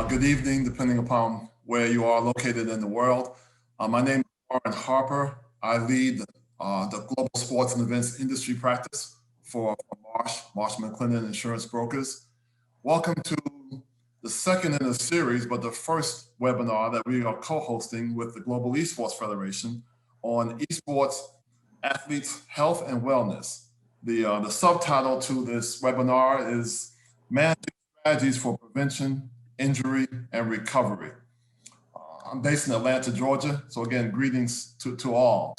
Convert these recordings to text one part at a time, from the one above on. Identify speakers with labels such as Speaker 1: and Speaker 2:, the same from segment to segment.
Speaker 1: good evening, depending upon where you are located in the world. My name is Warren Harper. I lead the global sports and events industry practice for Marsh McLennan Insurance Brokers. Welcome to the second in a series, but the first webinar that we are co-hosting with the Global Esports Federation on esports athletes' health and wellness. The subtitle to this webinar is Managing Strategies for Prevention, Injury, and Recovery. I'm based in Atlanta, Georgia. So again, greetings to all.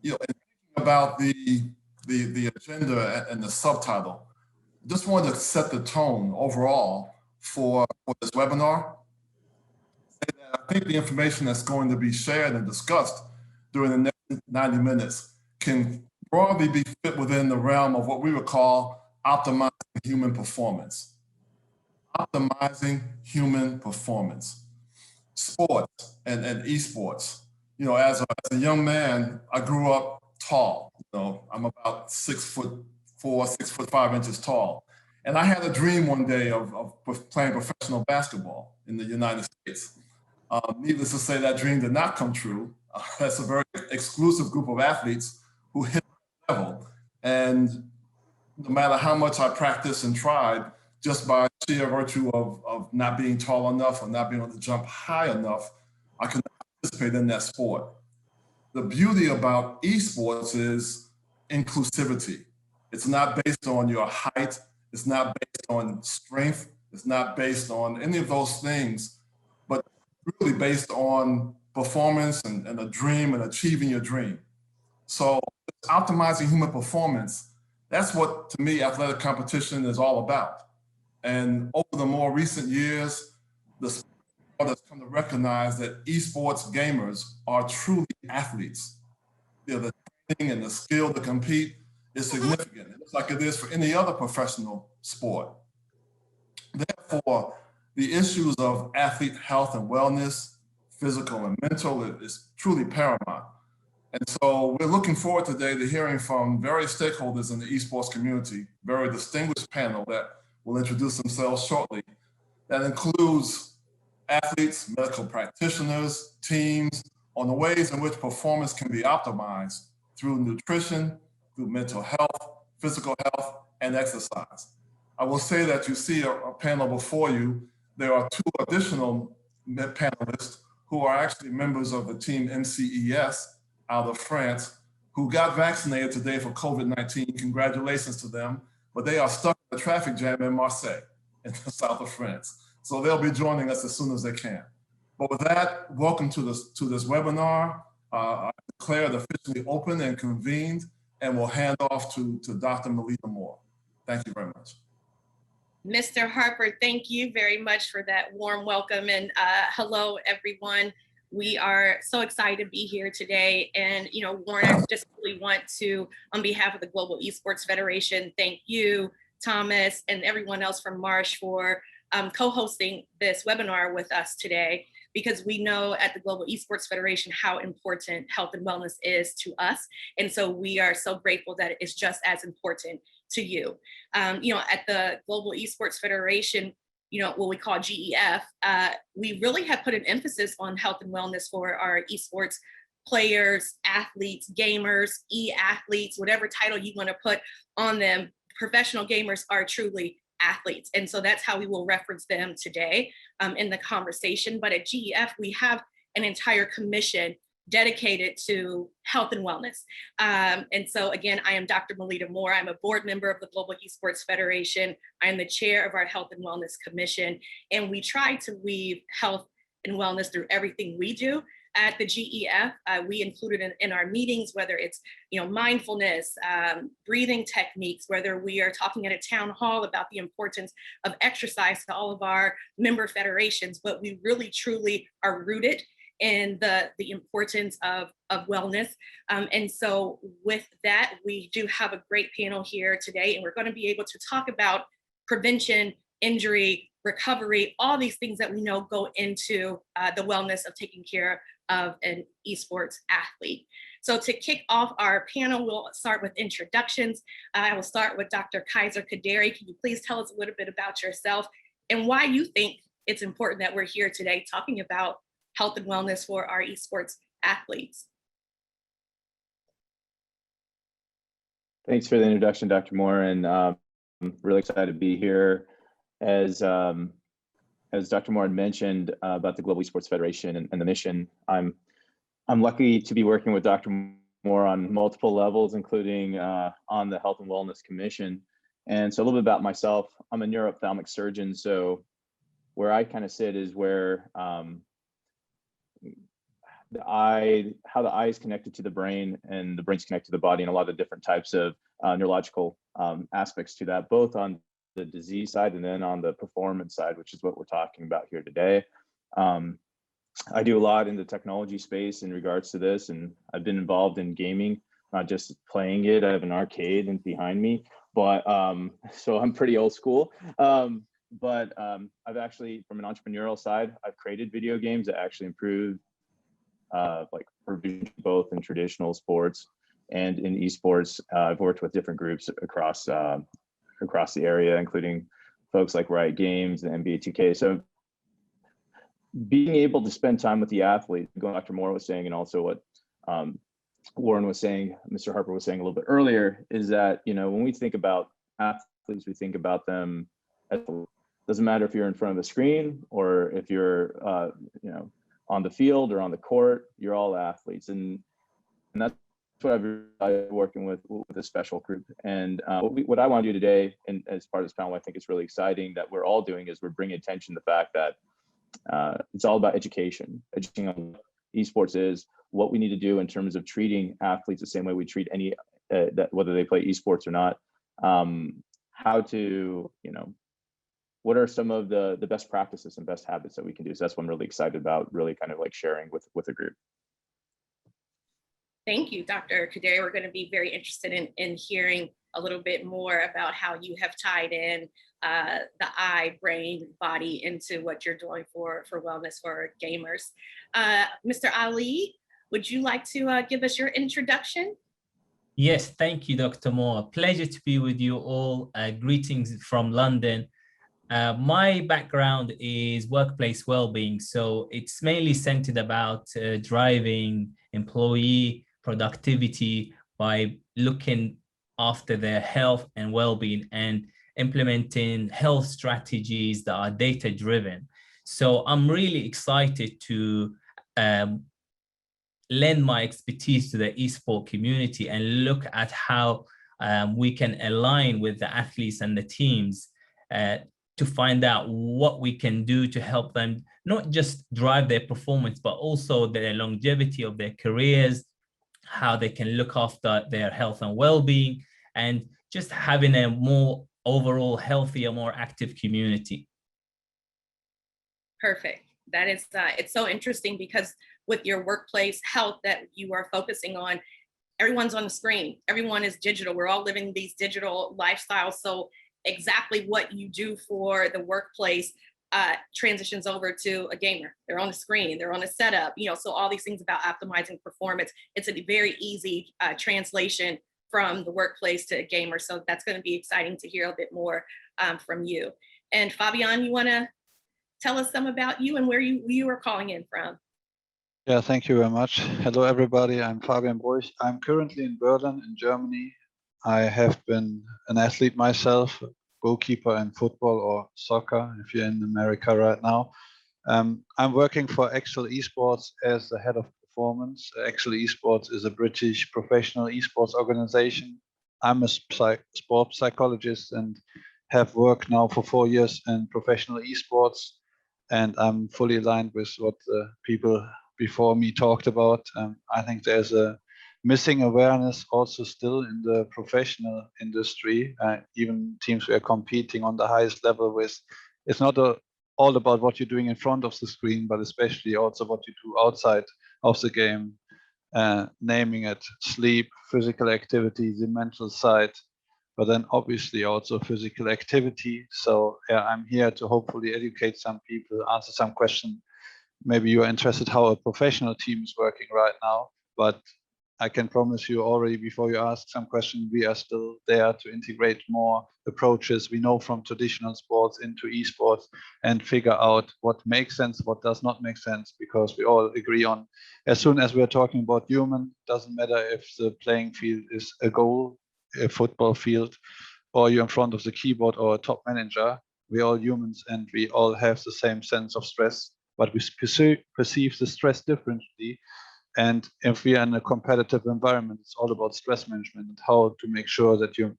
Speaker 1: In thinking about the agenda and the subtitle, I just wanted to set the tone overall for this webinar. I think the information that's going to be shared and discussed during the next 90 minutes can broadly be fit within the realm of what we would call optimizing human performance. Optimizing human performance. Sports and esports. As a young man, I grew up tall. I'm about 6'4", 6'5" tall. And I had a dream one day of playing professional basketball in the United States. Needless to say, that dream did not come true. That's a very exclusive group of athletes who hit that level. And no matter how much I practiced and tried, just by sheer virtue of not being tall enough or not being able to jump high enough, I could not participate in that sport. The beauty about esports is inclusivity. It's not based on your height. It's not based on strength. It's not based on any of those things, but really based on performance and a dream and achieving your dream. So optimizing human performance, that's what, to me, athletic competition is all about. And over the more recent years, the sport has come to recognize that esports gamers are truly athletes. The training and the skill to compete is significant. It's like it is for any other professional sport. Therefore, the issues of athlete health and wellness, physical and mental, is truly paramount. And so we're looking forward today to hearing from various stakeholders in the esports community, very distinguished panel that will introduce themselves shortly. That includes athletes, medical practitioners, teams, on the ways in which performance can be optimized through nutrition, through mental health, physical health, and exercise. I will say that you see a panel before you. There are two additional panelists who are actually members of the team NCES out of France, who got vaccinated today for COVID-19. Congratulations to them. But they are stuck in the traffic jam in Marseille, in the south of France. So they'll be joining us as soon as they can. But with that, welcome to this webinar. I declare it officially open and convened, and we'll hand off to Dr. Melita Moore. Thank you very much.
Speaker 2: Mr. Harper, thank you very much for that warm welcome, and hello, everyone. We are so excited to be here today. And, Warren, I just really want to, on behalf of the Global Esports Federation, thank you, Thomas, and everyone else from Marsh for co-hosting this webinar with us today, because we know at the Global Esports Federation how important health and wellness is to us. And so we are so grateful that it's just as important to you. At the Global Esports Federation, what we call GEF, we really have put an emphasis on health and wellness for our esports players, athletes, gamers, e-athletes, whatever title you want to put on them. Professional gamers are truly athletes. And so that's how we will reference them today in the conversation. But at GEF, we have an entire commission dedicated to health and wellness. And so again, I am Dr. Melita Moore. I'm a board member of the Global Esports Federation. I am the chair of our Health and Wellness Commission. And we try to weave health and wellness through everything we do. At the GEF, we include it in our meetings, whether it's mindfulness, breathing techniques, whether we are talking at a town hall about the importance of exercise to all of our member federations, but we really truly are rooted in the importance of wellness. And so with that, we do have a great panel here today, and we're going to be able to talk about prevention, injury, recovery, all these things that we know go into the wellness of taking care of an esports athlete. So to kick off our panel, we'll start with introductions. I will start with Dr. Kaiser Kaderi. Can you please tell us a little bit about yourself and why you think it's important that we're here today talking about health and wellness for our esports athletes.
Speaker 3: Thanks for the introduction, Dr. Moore, and I'm really excited to be here. As Dr. Moore had mentioned about the Global Esports Federation and the mission, I'm lucky to be working with Dr. Moore on multiple levels, including on the Health and Wellness Commission. And so a little bit about myself, I'm a neuro-ophthalmic surgeon. So where I kind of sit is where how the eye is connected to the brain and the brain's connected to the body, and a lot of different types of neurological aspects to that, both on the disease side and then on the performance side, which is what we're talking about here today. I do a lot in the technology space in regards to this, and I've been involved in gaming, not just playing it. I have an arcade and behind me, but so I'm pretty old school. But I've actually, from an entrepreneurial side, I've created video games that actually improve like both in traditional sports and in esports. I've worked with different groups across the area, including folks like Riot Games and NBA 2K. So being able to spend time with the athlete, going Dr. Moore was saying, and also what Warren was saying, Mr. Harper was saying a little bit earlier, is that, you know, when we think about athletes, we think about them as, doesn't matter if you're in front of a screen or if you're, you know, on the field or on the court, you're all athletes. And that's what I've been working with a special group. And what I want to do today, and as part of this panel, I think it's really exciting that we're all doing, is we're bringing attention to the fact that it's all about education on what esports is, what we need to do in terms of treating athletes the same way we treat any, whether they play esports or not, how to, you know, what are some of the best practices and best habits that we can do. So that's what I'm really excited about, really kind of like sharing with the group.
Speaker 2: Thank you, Dr. Kaderi. We're going to be very interested in hearing a little bit more about how you have tied in the eye, brain, body into what you're doing for wellness for gamers. Mr. Ali, would you like to give us your introduction?
Speaker 4: Yes, thank you, Dr. Moore. Pleasure to be with you all. Greetings from London. My background is workplace well-being, so it's mainly centered about driving employee productivity by looking after their health and well-being and implementing health strategies that are data-driven. So I'm really excited to lend my expertise to the esports community and look at how we can align with the athletes and the teams to find out what we can do to help them not just drive their performance, but also the longevity of their careers, how they can look after their health and well-being, and just having a more overall healthier, more active community.
Speaker 2: Perfect. That is, it's so interesting because with your workplace health that you are focusing on, everyone's on the screen, everyone is digital. We're all living these digital lifestyles. So exactly what you do for the workplace transitions over to a gamer. They're on the screen, they're on a setup, you know, so all these things about optimizing performance, it's a very easy translation from the workplace to a gamer. So that's going to be exciting to hear a bit more from you. And Fabian, you want to tell us some about you and where you are calling in from?
Speaker 5: Yeah, thank you very much. Hello, everybody. I'm Fabian Bruch. I'm currently in Berlin in Germany. I have been an athlete myself, goalkeeper in football or soccer, if you're in America right now. I'm working for Actual Esports as the head of performance. Actual Esports is a British professional esports organization. I'm a sports psychologist and have worked now for 4 years in professional esports. And I'm fully aligned with what the people before me talked about. I think there's a missing awareness also still in the professional industry. Even teams we are competing on the highest level with, it's not all about what you're doing in front of the screen, but especially also what you do outside of the game, naming it sleep, physical activity, the mental side, but then obviously also physical activity. So yeah, I'm here to hopefully educate some people, answer some questions. Maybe you are interested how a professional team is working right now, but I can promise you already before you ask some question, we are still there to integrate more approaches we know from traditional sports into esports and figure out what makes sense, what does not make sense, because we all agree on, as soon as we're talking about human, doesn't matter if the playing field is a goal, a football field, or you're in front of the keyboard or a top manager, we're all humans and we all have the same sense of stress, but we perceive the stress differently. And if we are in a competitive environment, it's all about stress management and how to make sure that your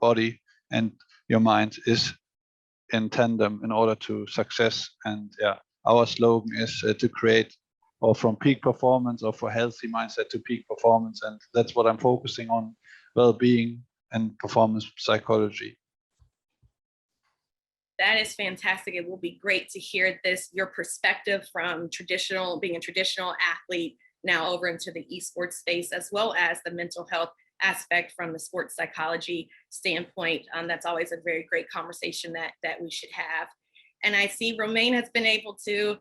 Speaker 5: body and your mind is in tandem in order to success. And yeah, our slogan is to create, or from peak performance, or for healthy mindset to peak performance. And that's what I'm focusing on, well-being and performance psychology.
Speaker 2: That is fantastic. It will be great to hear this, your perspective from being a traditional athlete now over into the esports space, as well as the mental health aspect from the sports psychology standpoint. That's always a very great conversation that we should have. And I see Romain has been able to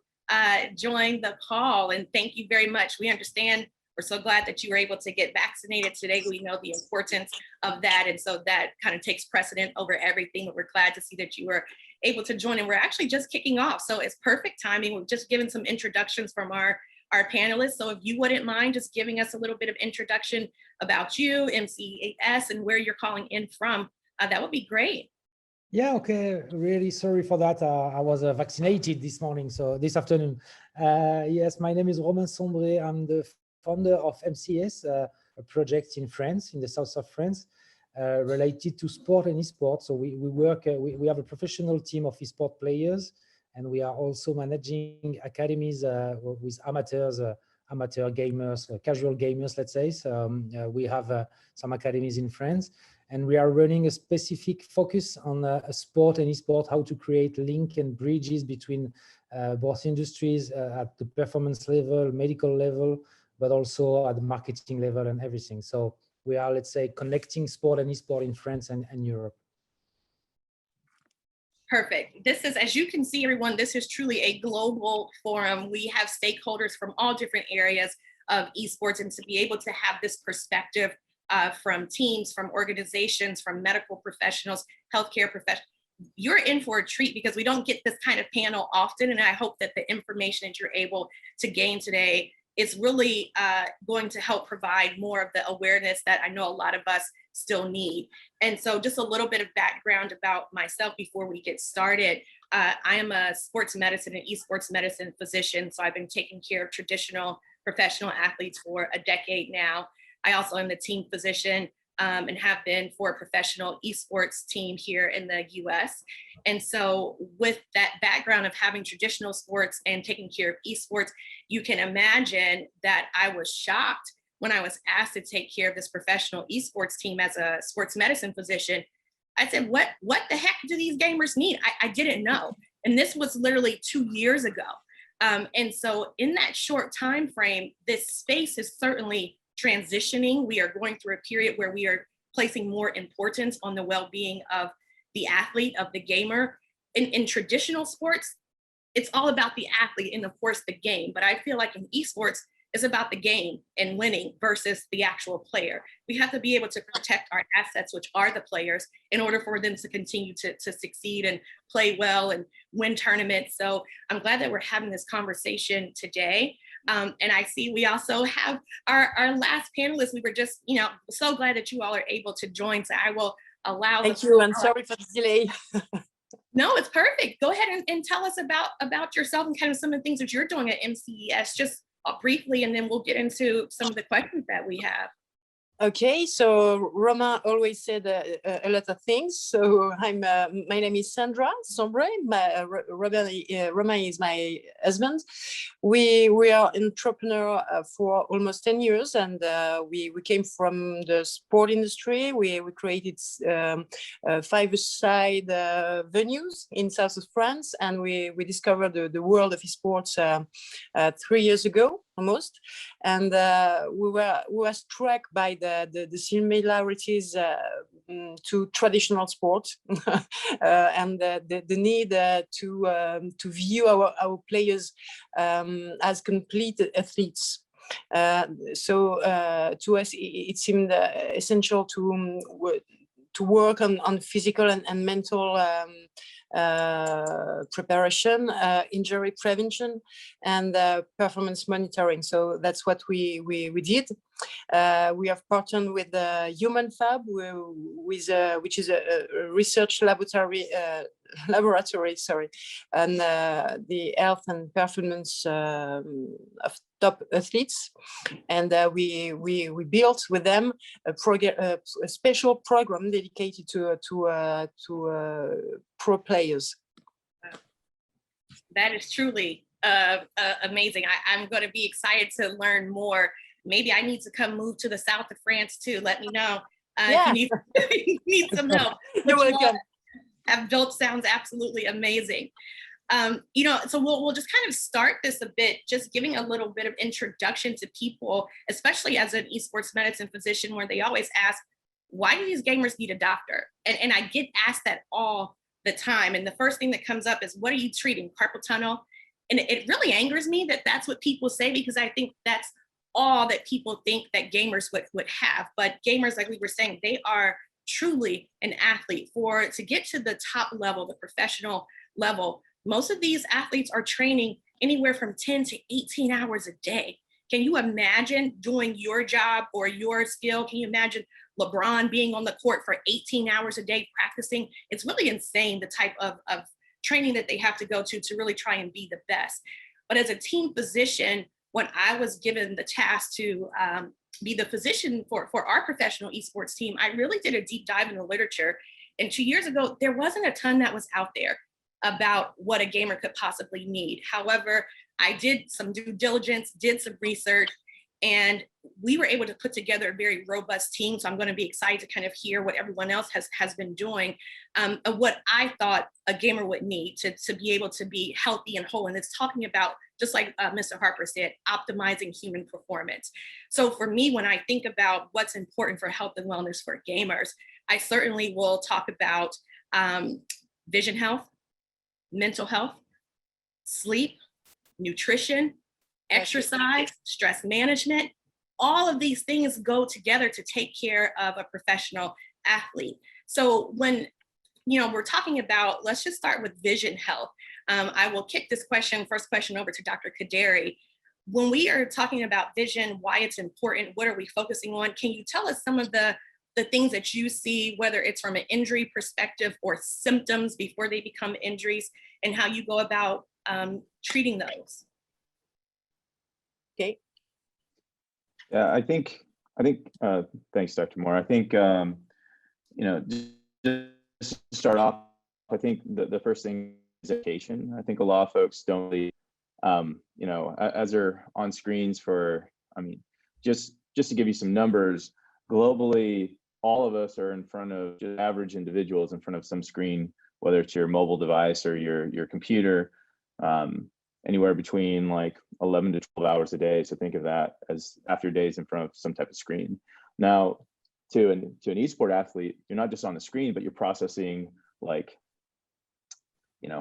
Speaker 2: join the call, and thank you very much. We understand, we're so glad that you were able to get vaccinated today. We know the importance of that, and so that kind of takes precedent over everything, but we're glad to see that you were able to join, and we're actually just kicking off. So it's perfect timing. We've just given some introductions from our panelists. So if you wouldn't mind just giving us a little bit of introduction about you, MCES, and where you're calling in from, that would be great.
Speaker 6: Yeah, okay. Really sorry for that. I was vaccinated this afternoon. Yes, my name is Romain Sombré. I'm the founder of MCES, a project in France, in the south of France, related to sport and esports. So we work, we have a professional team of esport players, and we are also managing academies with amateurs, amateur gamers, casual gamers, let's say. So we have some academies in France, and we are running a specific focus on sport and esport, how to create link and bridges between both industries at the performance level, medical level, but also at the marketing level and everything. So we are, let's say, connecting sport and esport in France and Europe.
Speaker 2: Perfect. This is, as you can see, everyone, this is truly a global forum. We have stakeholders from all different areas of esports, and to be able to have this perspective from teams, from organizations, from medical professionals, healthcare professionals, you're in for a treat, because we don't get this kind of panel often. And I hope that the information that you're able to gain today is really going to help provide more of the awareness that I know a lot of us still need. And so just a little bit of background about myself before we get started. I am a sports medicine and esports medicine physician. So I've been taking care of traditional professional athletes for a decade now. I also am the team physician and have been for a professional esports team here in the US. And so with that background of having traditional sports and taking care of esports, you can imagine that I was shocked when I was asked to take care of this professional esports team as a sports medicine physician. I said, what the heck do these gamers need? I didn't know. And this was literally 2 years ago. And so in that short time frame, this space is certainly transitioning. We are going through a period where we are placing more importance on the well-being of the athlete, of the gamer. In traditional sports, it's all about the athlete and of course the game. But I feel like in esports, it's about the game and winning versus the actual player. We have to be able to protect our assets, which are the players, in order for them to continue to succeed and play well and win tournaments. So I'm glad that we're having this conversation today. And I see we also have our last panelist. We were just, so glad that you all are able to join. So I will allow.
Speaker 7: Thank you, and sorry for the delay.
Speaker 2: No, it's perfect. Go ahead and tell us about yourself and kind of some of the things that you're doing at MCES, just briefly, and then we'll get into some of the questions that we have.
Speaker 7: Okay, so Romain always said a lot of things. So my name is Sandra Sombre. Romain is my husband. We are entrepreneur for almost 10 years, and we came from the sport industry. We created 5-side venues in south of France, and we discovered the world of esports 3 years ago almost, and we were struck by the similarities to traditional sports and the need to view our players as complete athletes. To us, it seemed essential to work on physical and mental preparation, injury prevention, and performance monitoring. So that's what we did. We have partnered with the Human Fab, which is a research laboratory, and the health and performance of top athletes. And we built with them a special program dedicated to pro players.
Speaker 2: That is truly amazing. I'm going to be excited to learn more. Maybe I need to come move to the south of France too. Let me know if you need some help.
Speaker 7: You're welcome.
Speaker 2: Have built sounds absolutely amazing. So we'll just kind of start this a bit, just giving a little bit of introduction to people, especially as an esports medicine physician, where they always ask, why do these gamers need a doctor? And I get asked that all the time. And the first thing that comes up is, what are you treating? Carpal tunnel? And it really angers me that that's what people say, because I think that's all that people think that gamers would have. But gamers, like we were saying, they are truly an athlete. To get to the top level, the professional level, most of these athletes are training anywhere from 10 to 18 hours a day. Can you imagine doing your job or your skill? Can you imagine LeBron being on the court for 18 hours a day practicing? It's really insane, the type of training that they have to go to really try and be the best. But as a team physician, when I was given the task to be the physician for our professional esports team, I really did a deep dive in the literature. And 2 years ago, there wasn't a ton that was out there about what a gamer could possibly need. However, I did some due diligence, did some research, and we were able to put together a very robust team. So I'm going to be excited to kind of hear what everyone else has been doing, of what I thought a gamer would need to be able to be healthy and whole. And it's talking about, just like Mr. Harper said, optimizing human performance. So for me, when I think about what's important for health and wellness for gamers, I certainly will talk about vision health, mental health, sleep, nutrition, exercise, stress management. All of these things go together to take care of a professional athlete. So when we're talking about, let's just start with vision health. I will kick this first question over to Dr. Kaderi. When we are talking about vision, why it's important, what are we focusing on? Can you tell us some of the things that you see, whether it's from an injury perspective or symptoms before they become injuries, and how you go about treating those?
Speaker 7: Okay.
Speaker 3: Yeah, I think. Thanks, Dr. Moore. I think just to start off, I think the first thing is education. I think a lot of folks don't really, as they're on screens for. Just to give you some numbers, globally, all of us are in front of just average individuals in front of some screen, whether it's your mobile device or your computer. Anywhere between like 11 to 12 hours a day. So think of that as after days in front of some type of screen. Now, to an esport athlete, you're not just on the screen, but you're processing like,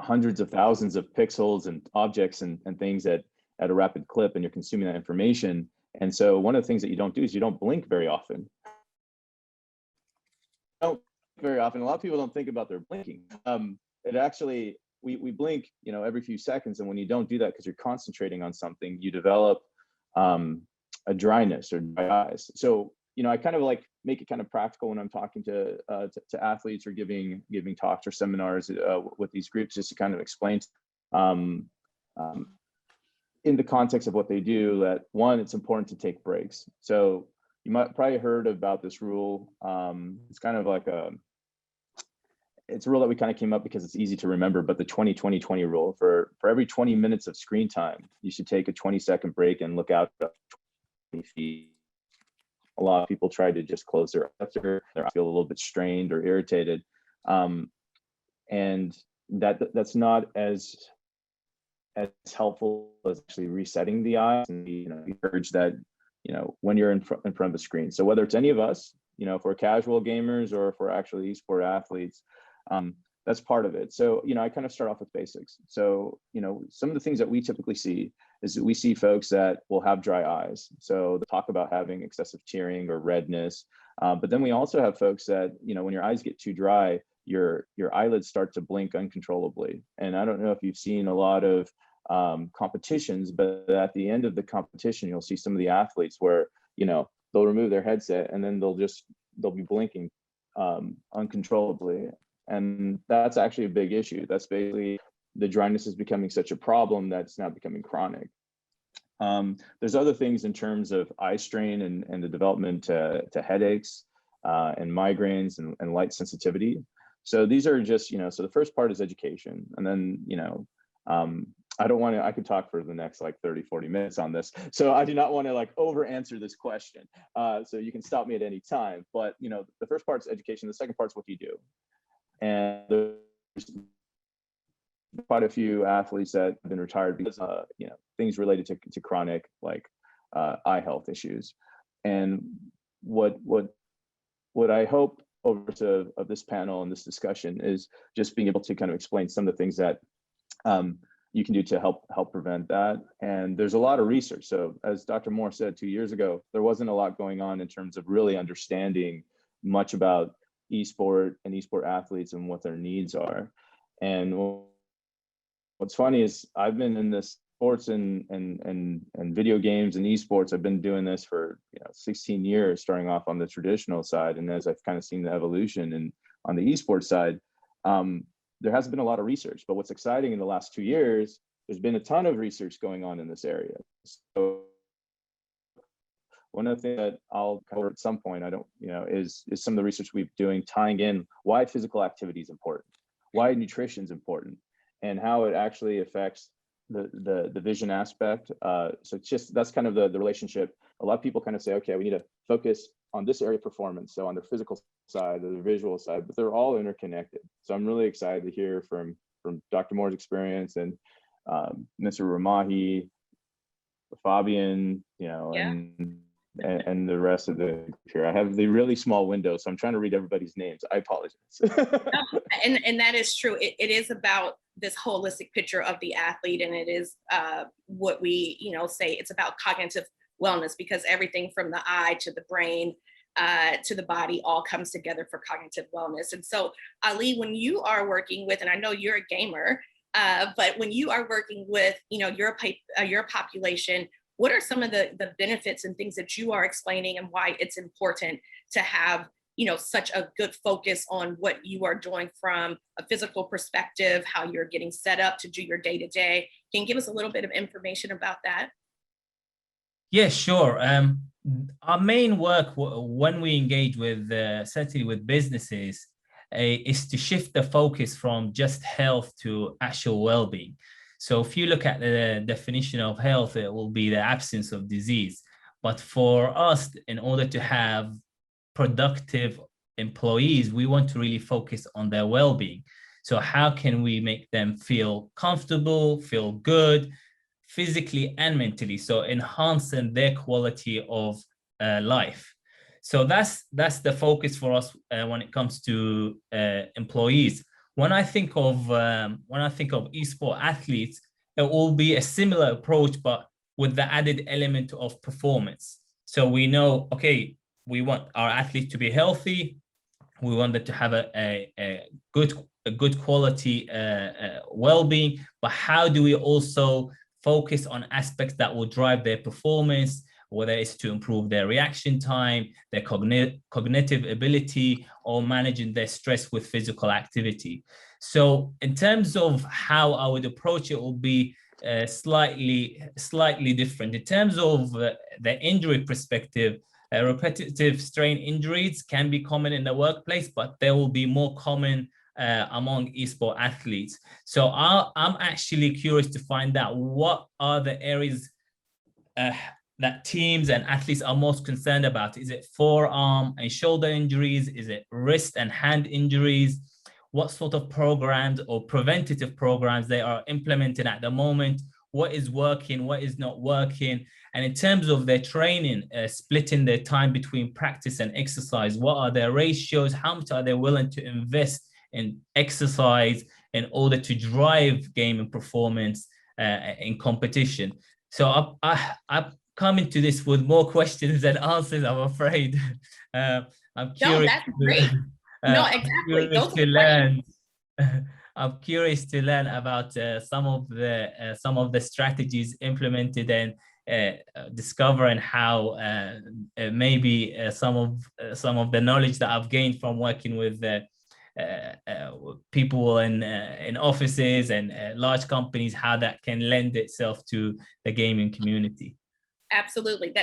Speaker 3: hundreds of thousands of pixels and objects and things at a rapid clip, and you're consuming that information. And so one of the things that you don't do is you don't blink very often. A lot of people don't think about their blinking. It actually, we blink, every few seconds. And when you don't do that, because you're concentrating on something, you develop a dryness or dry eyes. So, I kind of like make it kind of practical when I'm talking to athletes or giving talks or seminars with these groups, just to kind of explain in the context of what they do, that one, it's important to take breaks. So you might probably heard about this rule. It's kind of like it's a rule that we kind of came up because it's easy to remember, but the 20-20-20 rule, for every 20 minutes of screen time, you should take a 20-second break and look out 20 feet. A lot of people try to just close their eyes, or they feel a little bit strained or irritated. And that's not as helpful as actually resetting the eyes. And encourage that, when you're in front of the screen. So whether it's any of us, if we're casual gamers or if we're actually esport athletes, that's part of it. So, I kind of start off with basics. So, some of the things that we typically see is that we see folks that will have dry eyes. So they talk about having excessive tearing or redness. But then we also have folks that, when your eyes get too dry, your eyelids start to blink uncontrollably. And I don't know if you've seen a lot of competitions, but at the end of the competition, you'll see some of the athletes where, they'll remove their headset and then they'll be blinking uncontrollably. And that's actually a big issue. That's basically the dryness is becoming such a problem that's now becoming chronic. There's other things in terms of eye strain and the development to headaches and migraines and light sensitivity. So these are just, so the first part is education. And then, I could talk for the next like 30, 40 minutes on this. So I do not want to like over answer this question. So you can stop me at any time. But, the first part is education. The second part is what do you do? And there's quite a few athletes that have been retired because things related to chronic like eye health issues. And what I hope over of this panel and this discussion is just being able to kind of explain some of the things that you can do to help prevent that. And there's a lot of research. So as Dr. Moore said 2 years ago, there wasn't a lot going on in terms of really understanding much about esport and esport athletes and what their needs are. And what's funny is I've been in this sports and video games and esports. I've been doing this for 16 years, starting off on the traditional side. And as I've kind of seen the evolution and on the esports side, there hasn't been a lot of research. But what's exciting in the last 2 years, there's been a ton of research going on in this area. So one of the things that I'll cover at some point, is some of the research we've been doing, tying in why physical activity is important, why nutrition is important, and how it actually affects the vision aspect. So it's just, that's kind of the relationship. A lot of people kind of say, okay, we need to focus on this area of performance. So on the physical side, or the visual side, but they're all interconnected. So I'm really excited to hear from Dr. Moore's experience and Mr. Ramahi, Fabian, and the rest of the here. I have the really small window, so I'm trying to read everybody's names. I apologize.
Speaker 2: and that is true. It is about this holistic picture of the athlete, and it is what we say it's about cognitive wellness, because everything from the eye to the brain to the body all comes together for cognitive wellness. And so, Ali, when you are working with, and I know you're a gamer, but when you are working with your population, what are some of the benefits and things that you are explaining, and why it's important to have such a good focus on what you are doing from a physical perspective, how you're getting set up to do your day-to-day? Can you give us a little bit of information about that?
Speaker 4: Yeah, sure. Our main work when we engage with, certainly with businesses, is to shift the focus from just health to actual well-being. So if you look at the definition of health, it will be the absence of disease. But for us, in order to have productive employees, we want to really focus on their well-being. So how can we make them feel comfortable, feel good, physically and mentally, so enhancing their quality of life. So that's the focus for us when it comes to employees. When I think of esport athletes, it will be a similar approach, but with the added element of performance. So we know, okay, we want our athletes to be healthy. We want them to have a good quality well-being, but how do we also focus on aspects that will drive their performance, whether it's to improve their reaction time, their cognitive ability, or managing their stress with physical activity. So in terms of how I would approach it, will be slightly different. In terms of the injury perspective, repetitive strain injuries can be common in the workplace, but they will be more common among esport athletes. So I'm actually curious to find out what are the areas that teams and athletes are most concerned about. Is it forearm and shoulder injuries? Is it wrist and hand injuries? What sort of programs or preventative programs they are implementing at the moment? What is working, what is not working? And in terms of their training, splitting their time between practice and exercise, what are their ratios? How much are they willing to invest and exercise in order to drive game and performance in competition. So I've come into this with more questions than answers, I'm afraid. I'm curious.
Speaker 2: No, that's great. No, exactly. Those are
Speaker 4: To
Speaker 2: the
Speaker 4: learn. I'm curious to learn about some of the strategies implemented and discovering how maybe some of the knowledge that I've gained from working with people in offices and large companies, how that can lend itself to the gaming community.
Speaker 2: Absolutely.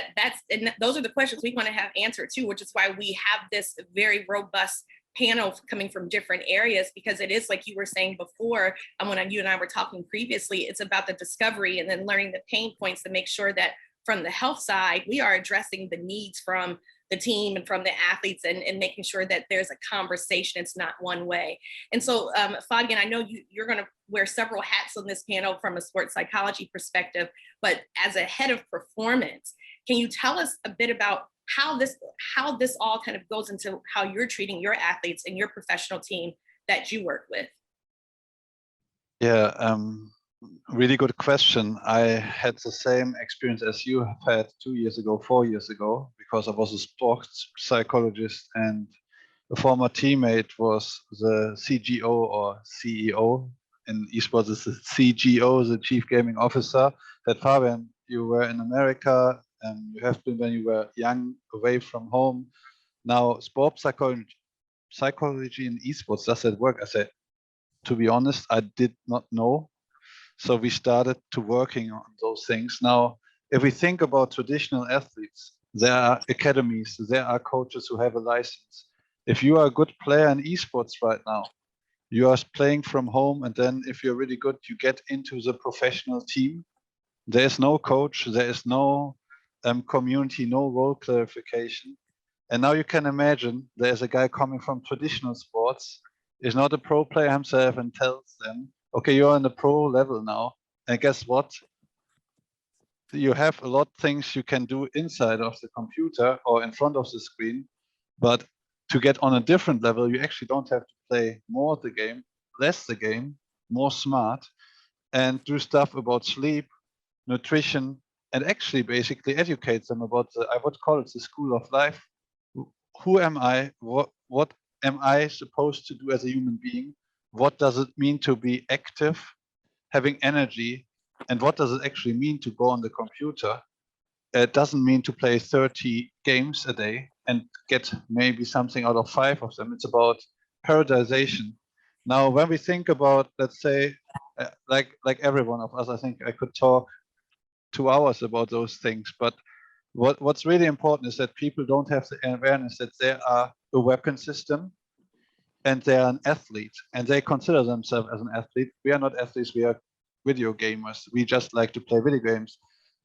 Speaker 2: And those are the questions we want to have answered too, which is why we have this very robust panel coming from different areas, because it is like you were saying before, and when you and I were talking previously, it's about the discovery and then learning the pain points to make sure that from the health side, we are addressing the needs from the team and from the athletes, and making sure that there's a conversation. It's not one way. And so, Fabian, I know you're going to wear several hats on this panel from a sports psychology perspective, but as a head of performance, can you tell us a bit about how this all kind of goes into how you're treating your athletes and your professional team that you work with?
Speaker 5: Yeah, really good question. I had the same experience as you have had 2 years ago, 4 years ago, because I was a sports psychologist and a former teammate was the CGO or CEO. In esports, is the CGO, the Chief Gaming Officer. That Fabian, you were in America and you have been when you were young, away from home. Now, sports psychology in esports, does that work? I said, to be honest, I did not know. So we started to working on those things. Now, if we think about traditional athletes, there are academies, there are coaches who have a license. If you are a good player in esports right now, you are playing from home, and then if you're really good, you get into the professional team. There is no coach, there is no community, no role clarification. And now you can imagine there's a guy coming from traditional sports, is not a pro player himself, and tells them, okay, you're on the pro level now. And guess what? You have a lot of things you can do inside of the computer or in front of the screen, but to get on a different level, you actually don't have to play more the game, less the game, more smart, and do stuff about sleep, nutrition, and actually basically educate them about I would call it the school of life. Who am I? What am I supposed to do as a human being? What does it mean to be active, having energy? And what does it actually mean to go on the computer? It doesn't mean to play 30 games a day and get maybe something out of 5 of them. It's about periodization. Now, when we think about, let's say, like every one of us, I think I could talk 2 hours about those things. But what's really important is that people don't have the awareness that they are a weapon system and they are an athlete, and they consider themselves as an athlete. We are not athletes, we are video gamers. We just like to play video games.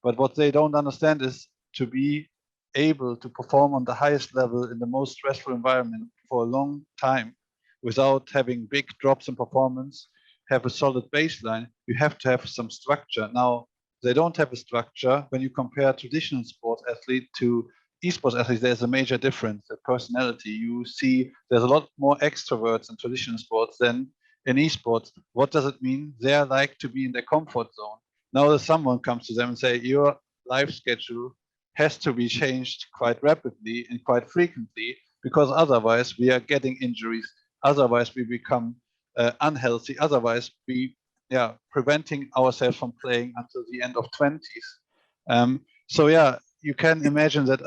Speaker 5: But what they don't understand is to be able to perform on the highest level in the most stressful environment for a long time without having big drops in performance, have a solid baseline, you have to have some structure. Now, they don't have a structure. When you compare traditional sports athlete to esports athletes, there's a major difference. The personality, you see there's a lot more extroverts in traditional sports than in esports. What does it mean? They like to be in their comfort zone. Now if someone comes to them and say, your life schedule has to be changed quite rapidly and quite frequently, because otherwise we are getting injuries. Otherwise we become unhealthy. Otherwise we preventing ourselves from playing until the end of 20s. So yeah, you can imagine that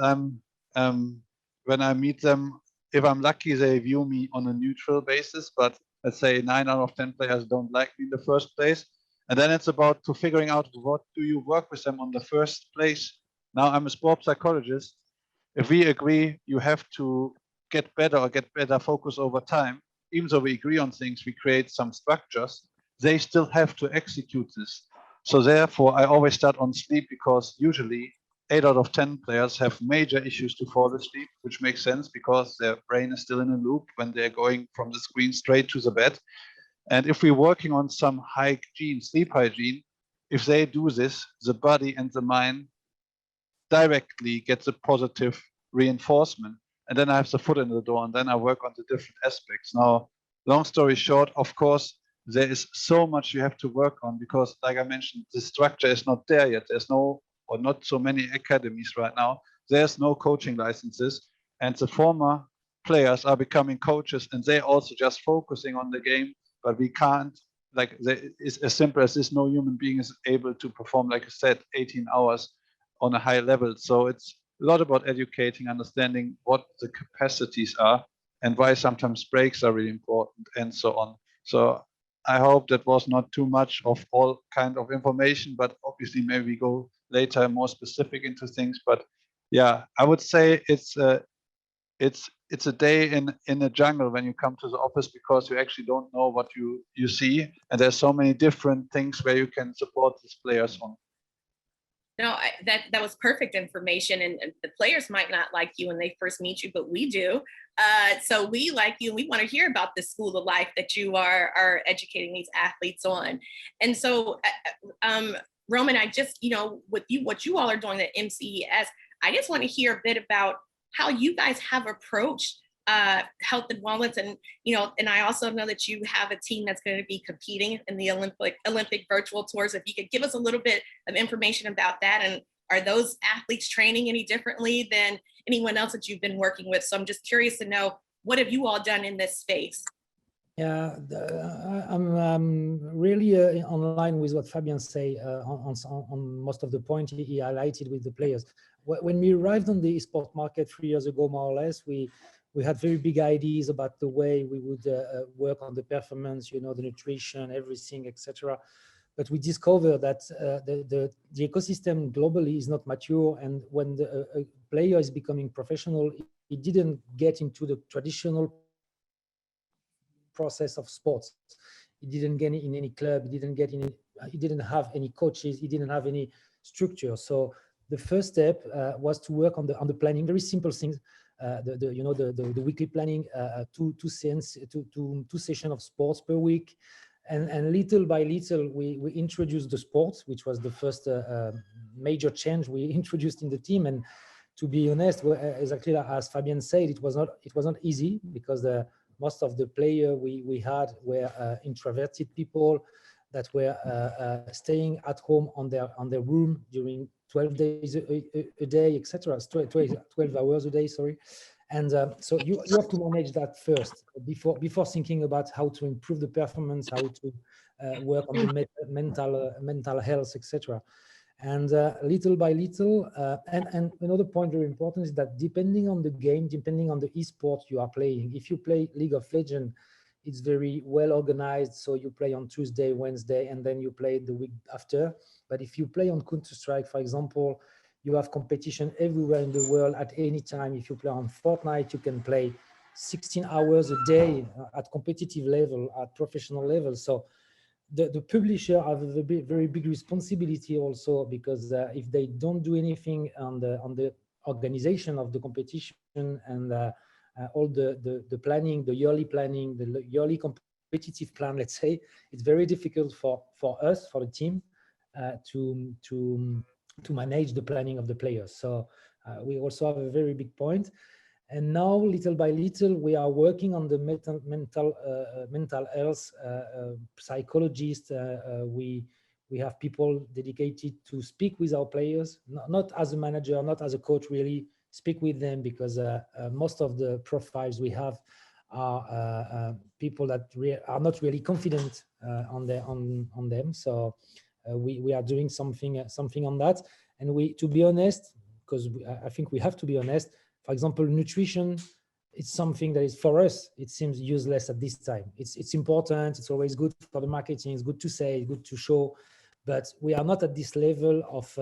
Speaker 5: when I meet them, if I'm lucky, they view me on a neutral basis, but let's say 9 out of 10 players don't like me in the first place. And then it's about to figuring out what do you work with them on the first place. Now I'm a sports psychologist. If we agree you have to get better focus over time, even though we agree on things, we create some structures, they still have to execute this. So therefore, I always start on sleep, because usually 8 out of 10 players have major issues to fall asleep, which makes sense because their brain is still in a loop when they're going from the screen straight to the bed. And if we're working on some hygiene, sleep hygiene, if they do this, the body and the mind directly gets a positive reinforcement. And then I have the foot in the door, and then I work on the different aspects. Now, long story short, of course, there is so much you have to work on because, like I mentioned, the structure is not there yet. There's no, or not so many academies right now. There's no coaching licenses, and the former players are becoming coaches, and they're also just focusing on the game. But we can't, like, it's as simple as this. No human being is able to perform, like I said, 18 hours on a high level. So it's a lot about educating, understanding what the capacities are, and why sometimes breaks are really important, and so on. So I hope that was not too much of all kind of information, but obviously maybe we go later more specific into things. But yeah, I would say it's a day in a jungle when you come to the office, because you actually don't know what you see, and there's so many different things where you can support these players on.
Speaker 2: No, that was perfect information, and the players might not like you when they first meet you, but we do. So we like you, and we want to hear about the school of life that you are educating these athletes on. And so, Roman, I just, with you, what you all are doing at MCES, I just want to hear a bit about how you guys have approached health and wellness, and and I also know that you have a team that's going to be competing in the Olympic virtual tours. If you could give us a little bit of information about that, and are those athletes training any differently than anyone else that you've been working with? So I'm just curious to know, what have you all done in this space?
Speaker 6: Yeah, I'm really online with what Fabian say on most of the point he highlighted with the players. When we arrived on the esports market 3 years ago, more or less, we had very big ideas about the way we would work on the performance, the nutrition, everything, etc. But we discovered that the ecosystem globally is not mature, and when a player is becoming professional, he didn't get into the traditional process of sports. He didn't get in any club. He didn't have any coaches. He didn't have any structure. So the first step was to work on the planning. Very simple things. The weekly planning, two sessions of sports per week, and little by little we introduced the sports, which was the first major change we introduced in the team. And to be honest, exactly as Fabian said, it was not easy, because most of the players we had were introverted people that were staying at home on their room during 12 days a day, etc. 12 hours a day, sorry. And so you have to manage that first before thinking about how to improve the performance, how to work on the mental health, etc. And little by little, and another point very important is that depending on the game, depending on the esport you are playing, if you play League of Legends, it's very well organized. So you play on Tuesday, Wednesday, and then you play the week after. But if you play on Counter-Strike, for example, you have competition everywhere in the world at any time. If you play on Fortnite, you can play 16 hours a day at competitive level, at professional level. So the publisher have a very big responsibility also, because if they don't do anything on the organization of the competition and all the planning, the yearly planning, the yearly competitive plan, let's say, it's very difficult for us, for the team, to manage the planning of the players. So we also have a very big point. And now, little by little, we are working on the mental health psychologists. We have people dedicated to speak with our players, not as a manager, not as a coach, really speak with them, because most of the profiles we have are people that are not really confident on them. So we are doing something on that. And to be honest, because I think we have to be honest. For example, nutrition, it's something that is, for us, it seems useless at this time. It's important. It's always good for the marketing. It's good to say, good to show, but we are not at this level of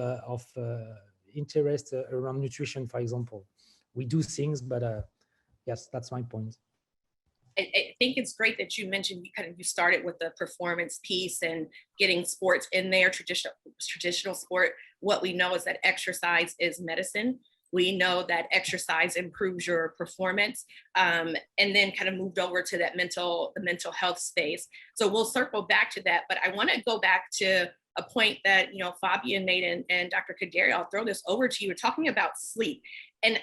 Speaker 6: interest around nutrition, for example. We do things, but yes, that's my point.
Speaker 2: I think it's great that you mentioned you started with the performance piece and getting sports in there, traditional sport. What we know is that exercise is medicine. We know that exercise improves your performance, and then kind of moved over to the mental health space. So we'll circle back to that, but I want to go back to a point that Fabian made, and Dr. Kaderi, I'll throw this over to you. We're talking about sleep, and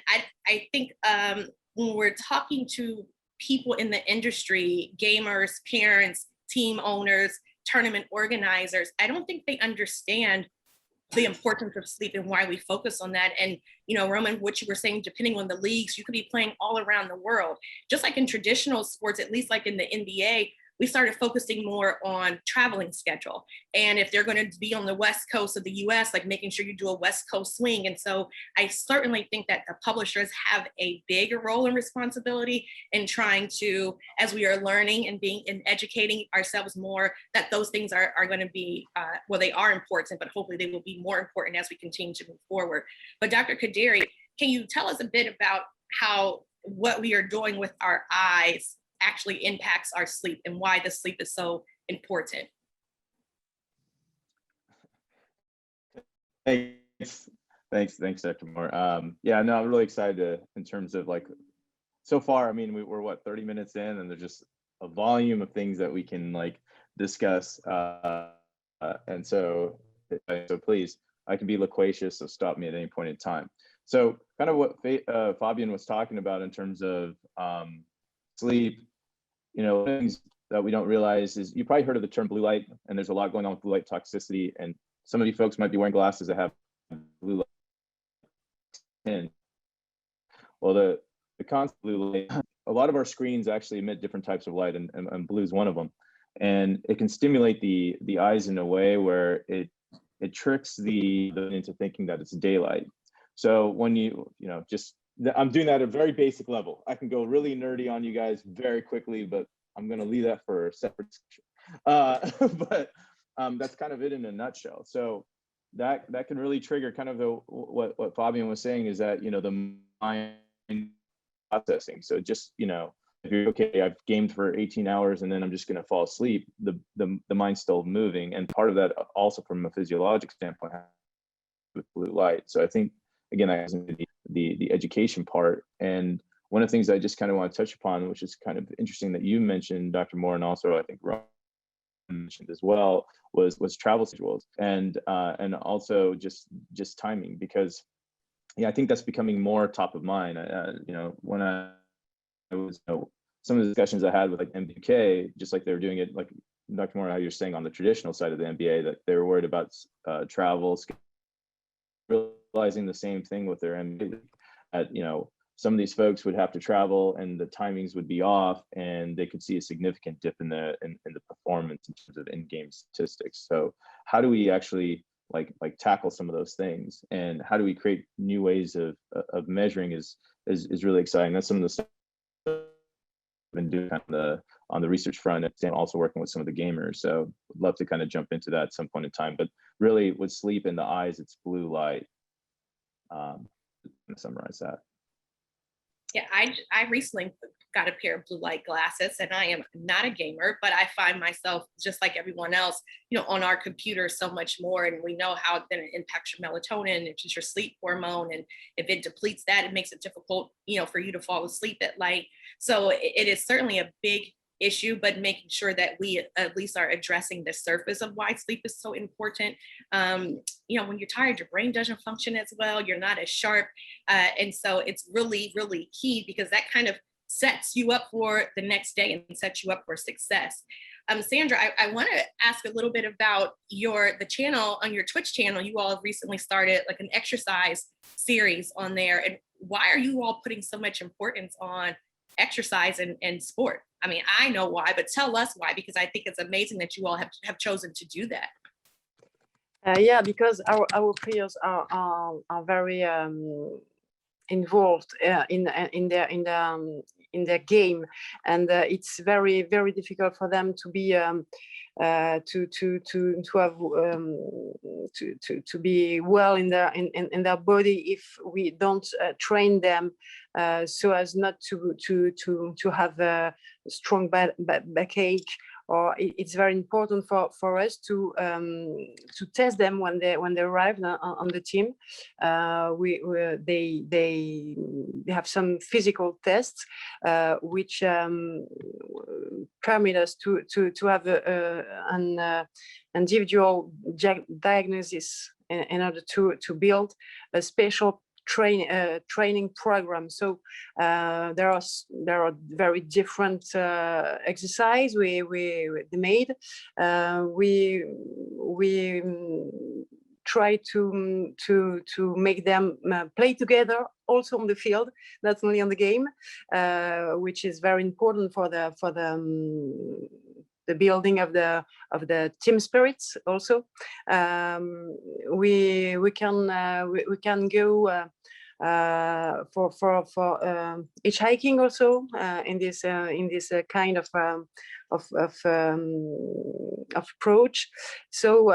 Speaker 2: I think when we're talking to people in the industry, gamers, parents, team owners, tournament organizers, I don't think they understand the importance of sleep and why we focus on that. And, you know, Roman, what you were saying, depending on the leagues, you could be playing all around the world. Just like in traditional sports, at least like in the NBA, we started focusing more on traveling schedule. And if they're going to be on the West Coast of the US, like making sure you do a West Coast swing. And so I certainly think that the publishers have a bigger role and responsibility in trying to, as we are learning and being and educating ourselves more, that those things are going to be, well, they are important, but hopefully they will be more important as we continue to move forward. But Dr. Kaderi, can you tell us a bit about how what we are doing with our eyes actually impacts our sleep and why the sleep is so important?
Speaker 3: Thanks, Dr. Moore. Yeah, no, I'm really excited in terms of like, so far, I mean, we're what, 30 minutes in, and there's just a volume of things that we can like discuss. And so please, I can be loquacious, so stop me at any point in time. So kind of what Fabian was talking about in terms of sleep, you know, things that we don't realize is, you probably heard of the term blue light, and there's a lot going on with blue light toxicity. And some of you folks might be wearing glasses that have blue light in. Well, the concept of blue light, a lot of our screens actually emit different types of light, and blue is one of them. And it can stimulate the eyes in a way where it tricks the into thinking that it's daylight. So when you know, just, I'm doing that at a very basic level. I can go really nerdy on you guys very quickly, but I'm going to leave that for a separate section. But that's kind of it in a nutshell. So that can really trigger kind of what Fabian was saying, is that, you know, the mind processing. So just, you know, if you're okay, I've gamed for 18 hours and then I'm just going to fall asleep, the mind's still moving. And part of that also from a physiologic standpoint with blue light. So I think, again, I was into the education part. And one of the things I just kind of want to touch upon, which is kind of interesting that you mentioned, Dr. Moore, and also I think Ron mentioned as well, was travel schedules and also just timing, because yeah, I think that's becoming more top of mind. You know, when I was, you know, some of the discussions I had with like MBK, just like they were doing it, like Dr. Moore, how you're saying on the traditional side of the NBA, that they were worried about travel, realizing the same thing with their NBA. You know, some of these folks would have to travel and the timings would be off, and they could see a significant dip in the performance in terms of in-game statistics. So how do we actually like tackle some of those things, and how do we create new ways of measuring is really exciting. That's some of the stuff I've been doing on the research front, and also working with some of the gamers. So would love to kind of jump into that at some point in time. But really, with sleep in the eyes, it's blue light. To summarize that.
Speaker 2: Yeah, I recently got a pair of blue light glasses, and I am not a gamer, but I find myself just like everyone else, you know, on our computer so much more. And we know how then it impacts your melatonin, which is your sleep hormone. And if it depletes that, it makes it difficult, you know, for you to fall asleep at night. So it is certainly a big issue, but making sure that we at least are addressing the surface of why sleep is so important. You know, when you're tired, your brain doesn't function as well. You're not as sharp. And so it's really, really key, because that kind of sets you up for the next day and sets you up for success. Sandra, I want to ask a little bit about the channel, on your Twitch channel. You all have recently started like an exercise series on there. And why are you all putting so much importance on exercise and sport? I mean, I know why, but tell us why, because I think it's amazing that you all have chosen to do that.
Speaker 7: Yeah, because our players are very involved in their game, and it's very, very difficult for them to be to be well in their body if we don't train them so as not to have a strong backache. Or it's very important for us to test them when they arrive on the team. They have some physical tests which permit us to have an individual diagnosis in order to build a special training program. So there are very different exercise we made. We try to make them play together also on the field, not only on the game, which is very important for the building of the team spirits. Also, we can go for hitchhiking also in this kind of approach. So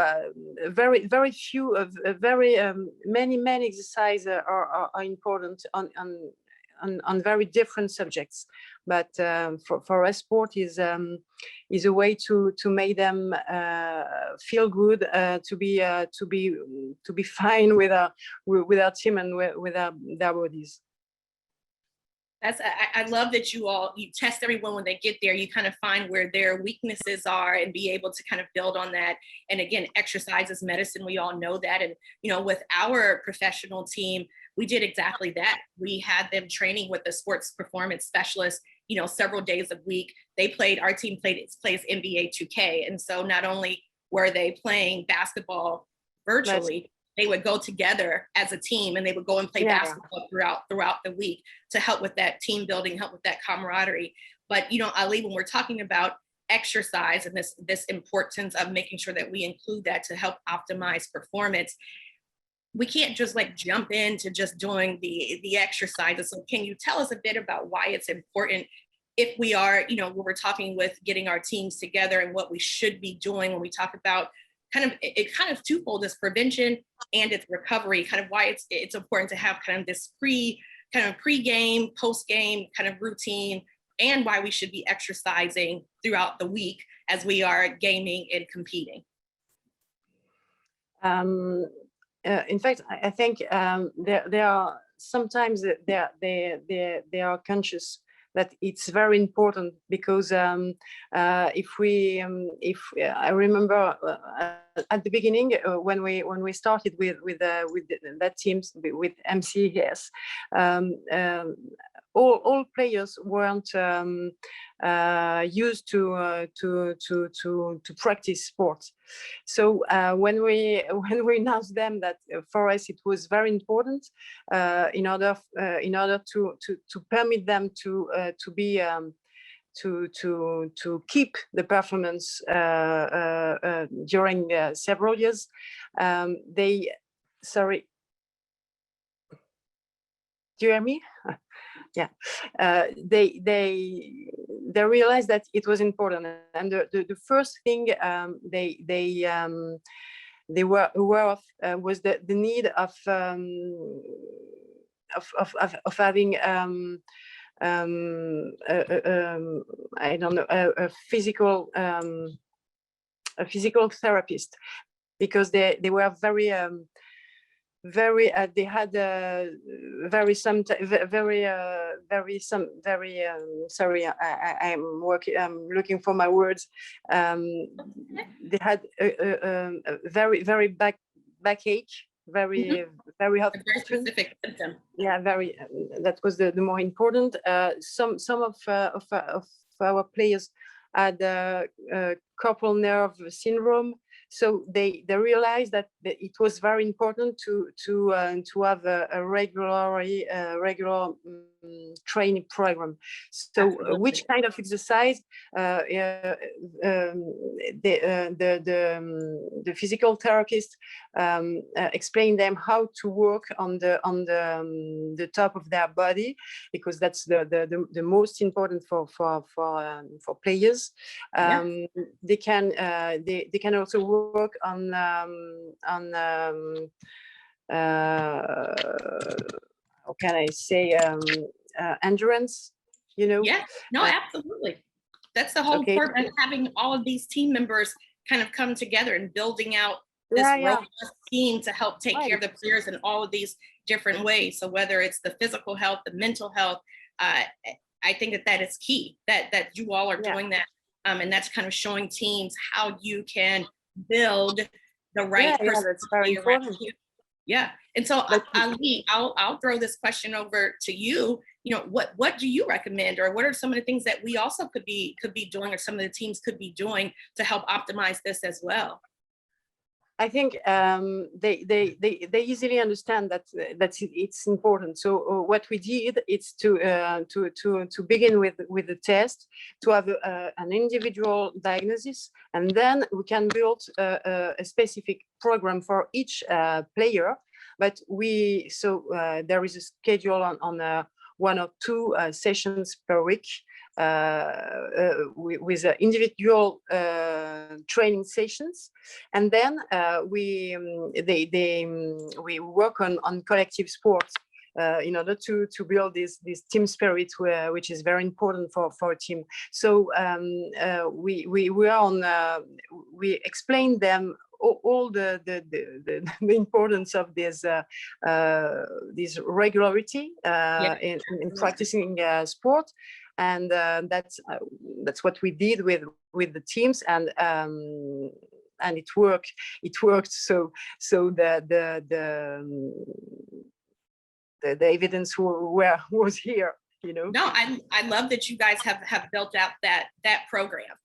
Speaker 7: very few of many exercises are important on very different subjects, but for us, sport is a way to make them feel good, to be fine with our team and with their bodies.
Speaker 2: I love that you test everyone when they get there. You kind of find where their weaknesses are and be able to kind of build on that. And again, exercise is medicine. We all know that. And, with our professional team, we did exactly that. We had them training with a sports performance specialist, several days a week. Our team plays NBA 2K. And so not only were they playing basketball virtually, they would go together as a team and they would go and play basketball throughout the week to help with that team building, help with that camaraderie. But, Ali, when we're talking about exercise and this importance of making sure that we include that to help optimize performance, we can't just jump into just doing the exercises. So can you tell us a bit about why it's important if we are, when we're talking with getting our teams together and what we should be doing when we talk about it kind of twofold, this prevention and its recovery, kind of why it's important to have kind of this pre-game, post-game kind of routine, and why we should be exercising throughout the week as we are gaming and competing.
Speaker 7: In fact, I think there are sometimes they are conscious that it's very important, because if I remember at the beginning when we started with that teams with MCS, all players weren't used to practice sports. So when we announced them that for us it was very important in order to permit them to be to keep the performance during several years, do you hear me? Yeah, they realized that it was important, and the first thing they were aware of was the need of having I don't know, a physical therapist, because they were very they had sorry, I'm looking for my words. They had a very backache, very often.
Speaker 2: A very specific symptom.
Speaker 7: Yeah, very. That was the more important. Some of our players had carpal nerve syndrome. So they realized that it was very important to have a regular training program. So which kind of exercise? The physical therapist explained them how to work on the top of their body, because that's the most important for players. They can also work on how can I say, endurance,
Speaker 2: Yeah, no, absolutely. That's the whole purpose of having all of these team members kind of come together and building out this robust team to help take care of the players in all of these different ways. So whether it's the physical health, the mental health, I think that is key, that you all are doing that. And that's kind of showing teams how you can build the right person.
Speaker 7: That's very important.
Speaker 2: Yeah, And so, Ali, I'll throw this question over to you. You know, what do you recommend, or what are some of the things that we also could be doing, or some of the teams could be doing to help optimize this as well?
Speaker 7: I think they easily understand that it's important. So what we did is to begin with the test, to have an individual diagnosis, and then we can build a specific program for each player. But there is a schedule on 1 or 2 sessions per week with individual training sessions, and then we work on collective sports in order to build this team spirit, which is very important for a team. So we explain them all the importance of this regularity in practicing sport, and that's what we did with the teams, and it worked. So the evidence was here, you know.
Speaker 2: No, I love that you guys have built out that program.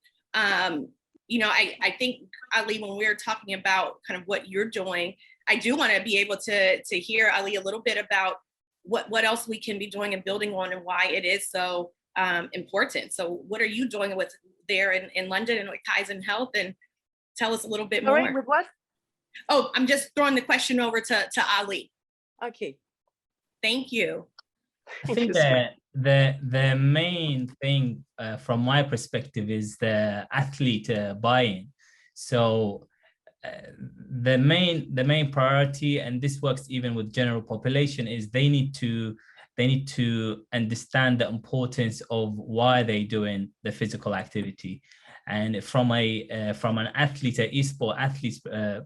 Speaker 2: You know, I think, Ali, when we were talking about kind of what you're doing, I do want to be able to hear, Ali, a little bit about what else we can be doing and building on, and why it is so important. So what are you doing with there in London and with Kaizen Health? And tell us a little bit more.
Speaker 7: Sorry, with what?
Speaker 2: Oh, I'm just throwing the question over to Ali.
Speaker 7: Okay.
Speaker 2: Thank you.
Speaker 4: I think the main thing from my perspective is the athlete buy-in. So the main priority, and this works even with general population, is they need to understand the importance of why they're doing the physical activity. And from an athlete, an esport athlete's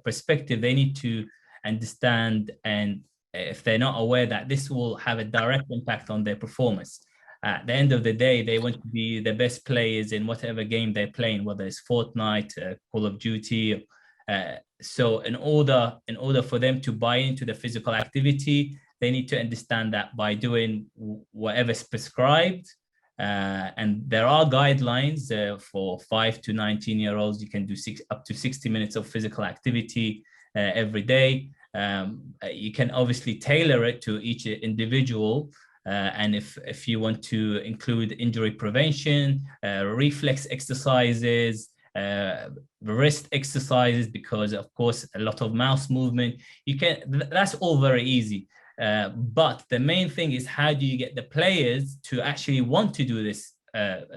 Speaker 4: perspective, they need to understand, and if they're not aware, that this will have a direct impact on their performance. At the end of the day, they want to be the best players in whatever game they're playing, whether it's Fortnite, Call of Duty. So in order for them to buy into the physical activity, they need to understand that by doing whatever's prescribed. And there are guidelines for 5 to 19-year-olds. You can do up to 60 minutes of physical activity every day. You can obviously tailor it to each individual. And if you want to include injury prevention, reflex exercises, wrist exercises, because of course a lot of mouse movement, that's all very easy. But the main thing is, how do you get the players to actually want to do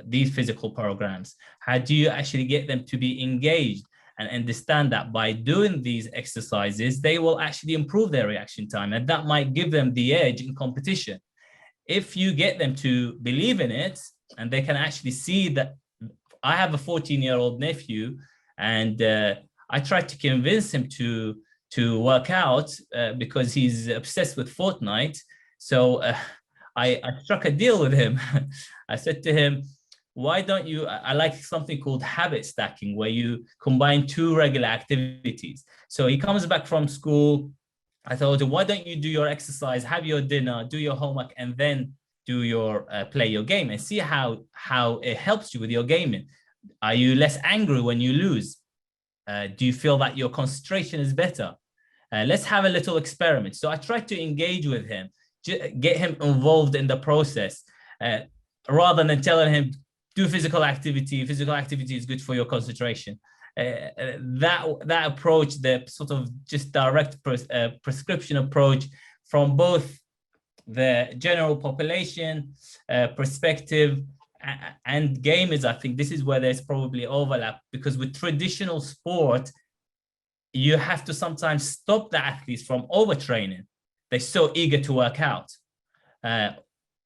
Speaker 4: these physical programs? How do you actually get them to be engaged and understand that by doing these exercises, they will actually improve their reaction time, and that might give them the edge in competition. If you get them to believe in it, and they can actually see that. I have a 14-year-old nephew, and I tried to convince him to work out because he's obsessed with Fortnite. So I struck a deal with him. I said to him, why don't you, I like something called habit stacking, where you combine 2 regular activities. So he comes back from school. I told him, why don't you do your exercise, have your dinner, do your homework, and then do your play your game, and see how it helps you with your gaming. Are you less angry when you lose? Do you feel that your concentration is better? Let's have a little experiment. So I tried to engage with him, get him involved in the process, rather than telling him, do physical activity. Physical activity is good for your concentration. That approach, the sort of just direct prescription approach from both the general population perspective and gamers, I think this is where there's probably overlap, because with traditional sport, you have to sometimes stop the athletes from overtraining. They're so eager to work out.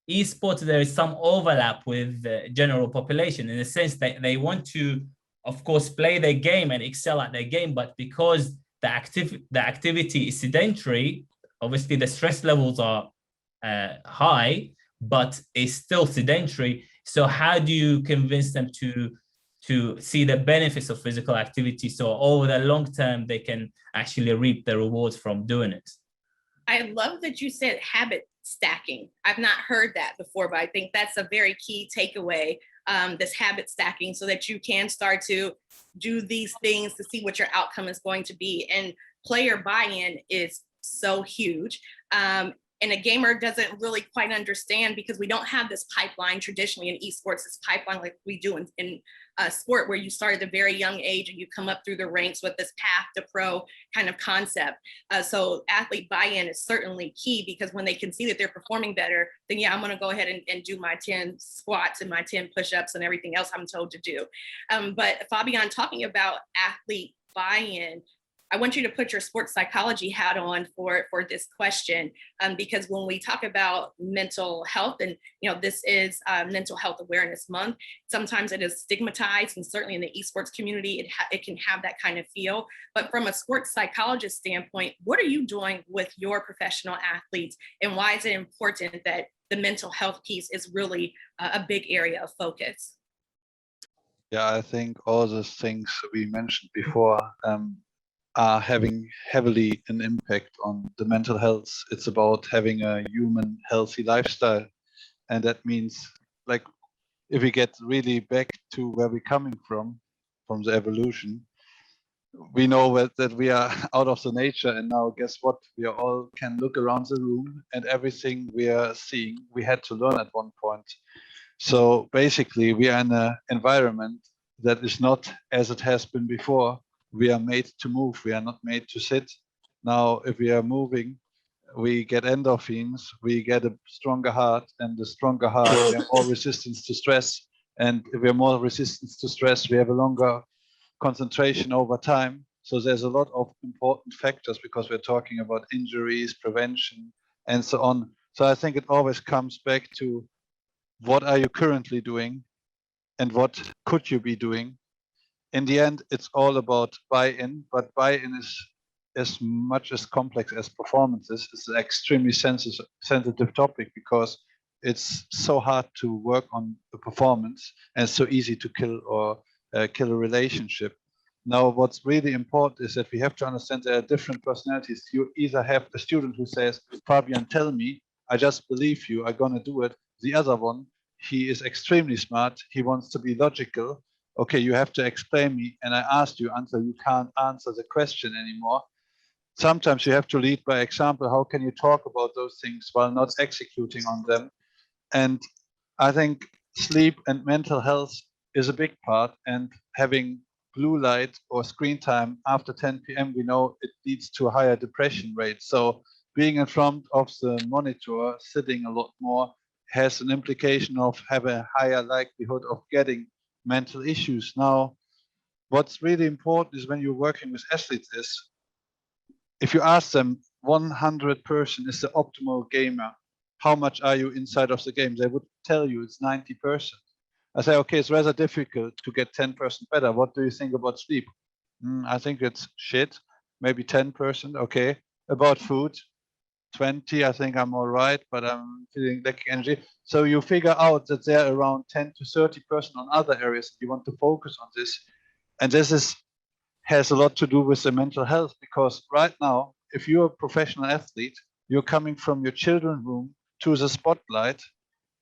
Speaker 4: Esports, there is some overlap with the general population in the sense that they want to, of course, play their game and excel at their game, but because the activity is sedentary, obviously the stress levels are high, but it's still sedentary. So how do you convince them to see the benefits of physical activity, so over the long term they can actually reap the rewards from doing it?
Speaker 2: I love that you said habit stacking. I've not heard that before, but I think that's a very key takeaway, this habit stacking, so that you can start to do these things to see what your outcome is going to be. And player buy-in is so huge. And a gamer doesn't really quite understand, because we don't have this pipeline traditionally in esports, this pipeline like we do in sport, where you start at a very young age and you come up through the ranks with this path to pro kind of concept. So athlete buy-in is certainly key, because when they can see that they're performing better, then yeah, I'm going to go ahead and do my 10 squats and my 10 push-ups and everything else I'm told to do. But Fabian, talking about athlete buy-in, I want you to put your sports psychology hat on for this question, because when we talk about mental health, and this is Mental Health Awareness Month, sometimes it is stigmatized, and certainly in the esports community, it can have that kind of feel. But from a sports psychologist standpoint, what are you doing with your professional athletes, and why is it important that the mental health piece is really a big area of focus?
Speaker 5: Yeah, I think all the things we mentioned before are having heavily an impact on the mental health. It's about having a human healthy lifestyle. And that means, like, if we get really back to where we're coming from the evolution, we know that we are out of the nature, and now guess what? We are all can look around the room, and everything we are seeing, we had to learn at one point. So basically, we are in an environment that is not as it has been before. We are made to move. We are not made to sit. Now, if we are moving, we get endorphins, we get a stronger heart, and the stronger heart, we have more resistance to stress. And if we have more resistance to stress, we have a longer concentration over time. So there's a lot of important factors, because we're talking about injuries, prevention, and so on. So I think it always comes back to, what are you currently doing and what could you be doing? In the end, it's all about buy-in, but buy-in is as much as complex as performances. It's an extremely sensitive topic, because it's so hard to work on the performance, and so easy to kill a relationship. Now, what's really important is that we have to understand there are different personalities. You either have a student who says, Fabian, tell me, I just believe you, I'm gonna do it. The other one, he is extremely smart, he wants to be logical. Okay, you have to explain me, and I asked you until you can't answer the question anymore. Sometimes you have to lead by example. How can you talk about those things while not executing on them? And I think sleep and mental health is a big part, and having blue light or screen time after 10 p.m., we know it leads to a higher depression rate. So being in front of the monitor, sitting a lot more, has an implication of having a higher likelihood of getting mental issues. Now, what's really important is when you're working with athletes is, if you ask them 100% is the optimal gamer, how much are you inside of the game? They would tell you it's 90%. I say, okay, it's rather difficult to get 10% better. What do you think about sleep? I think it's shit, maybe 10%, okay. About food, 20, I think I'm all right, but I'm feeling lacking energy. So you figure out that they're around 10 to 30% on other areas. You want to focus on this. And this has a lot to do with the mental health, because right now, if you're a professional athlete, you're coming from your children's room to the spotlight,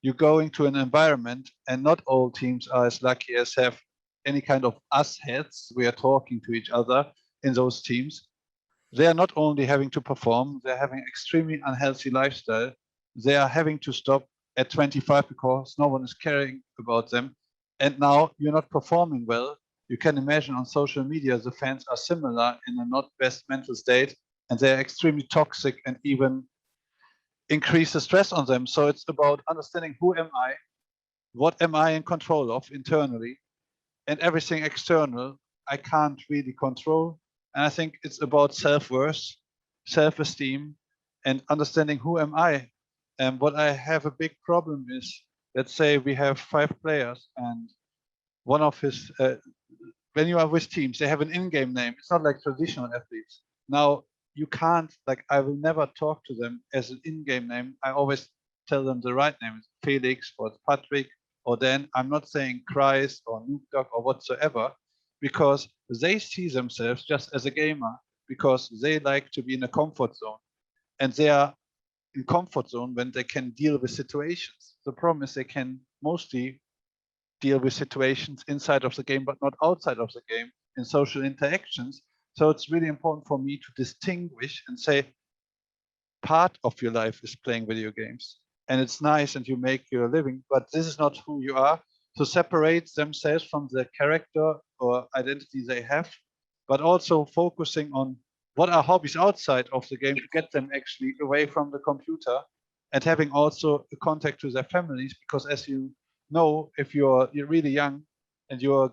Speaker 5: you're going to an environment, and not all teams are as lucky as have any kind of us heads. We are talking to each other in those teams. They are not only having to perform, they're having extremely unhealthy lifestyle. They are having to stop at 25 because no one is caring about them. And now you're not performing well. You can imagine on social media, the fans are similar in a not best mental state, and they're extremely toxic and even increase the stress on them. So it's about understanding, who am I? What am I in control of internally? And everything external, I can't really control. And I think it's about self-worth, self-esteem, and understanding, who am I? And what I have a big problem is, let's say we have 5 players, and one of his, when you are with teams, they have an in-game name. It's not like traditional athletes. Now, you can't, like, I will never talk to them as an in-game name. I always tell them the right name. It's Felix or Patrick, or then I'm not saying Christ or Nukdog or whatsoever, because they see themselves just as a gamer, because they like to be in a comfort zone. and they are in comfort zone when they can deal with situations. The problem is they can mostly deal with situations inside of the game, but not outside of the game in social interactions. So it's really important for me to distinguish and say, part of your life is playing video games, and it's nice and you make your living, but this is not who you are. To separate themselves from the character or identity they have, but also focusing on what are hobbies outside of the game to get them actually away from the computer, and having also a contact to their families, because as you know, if you're really young and you're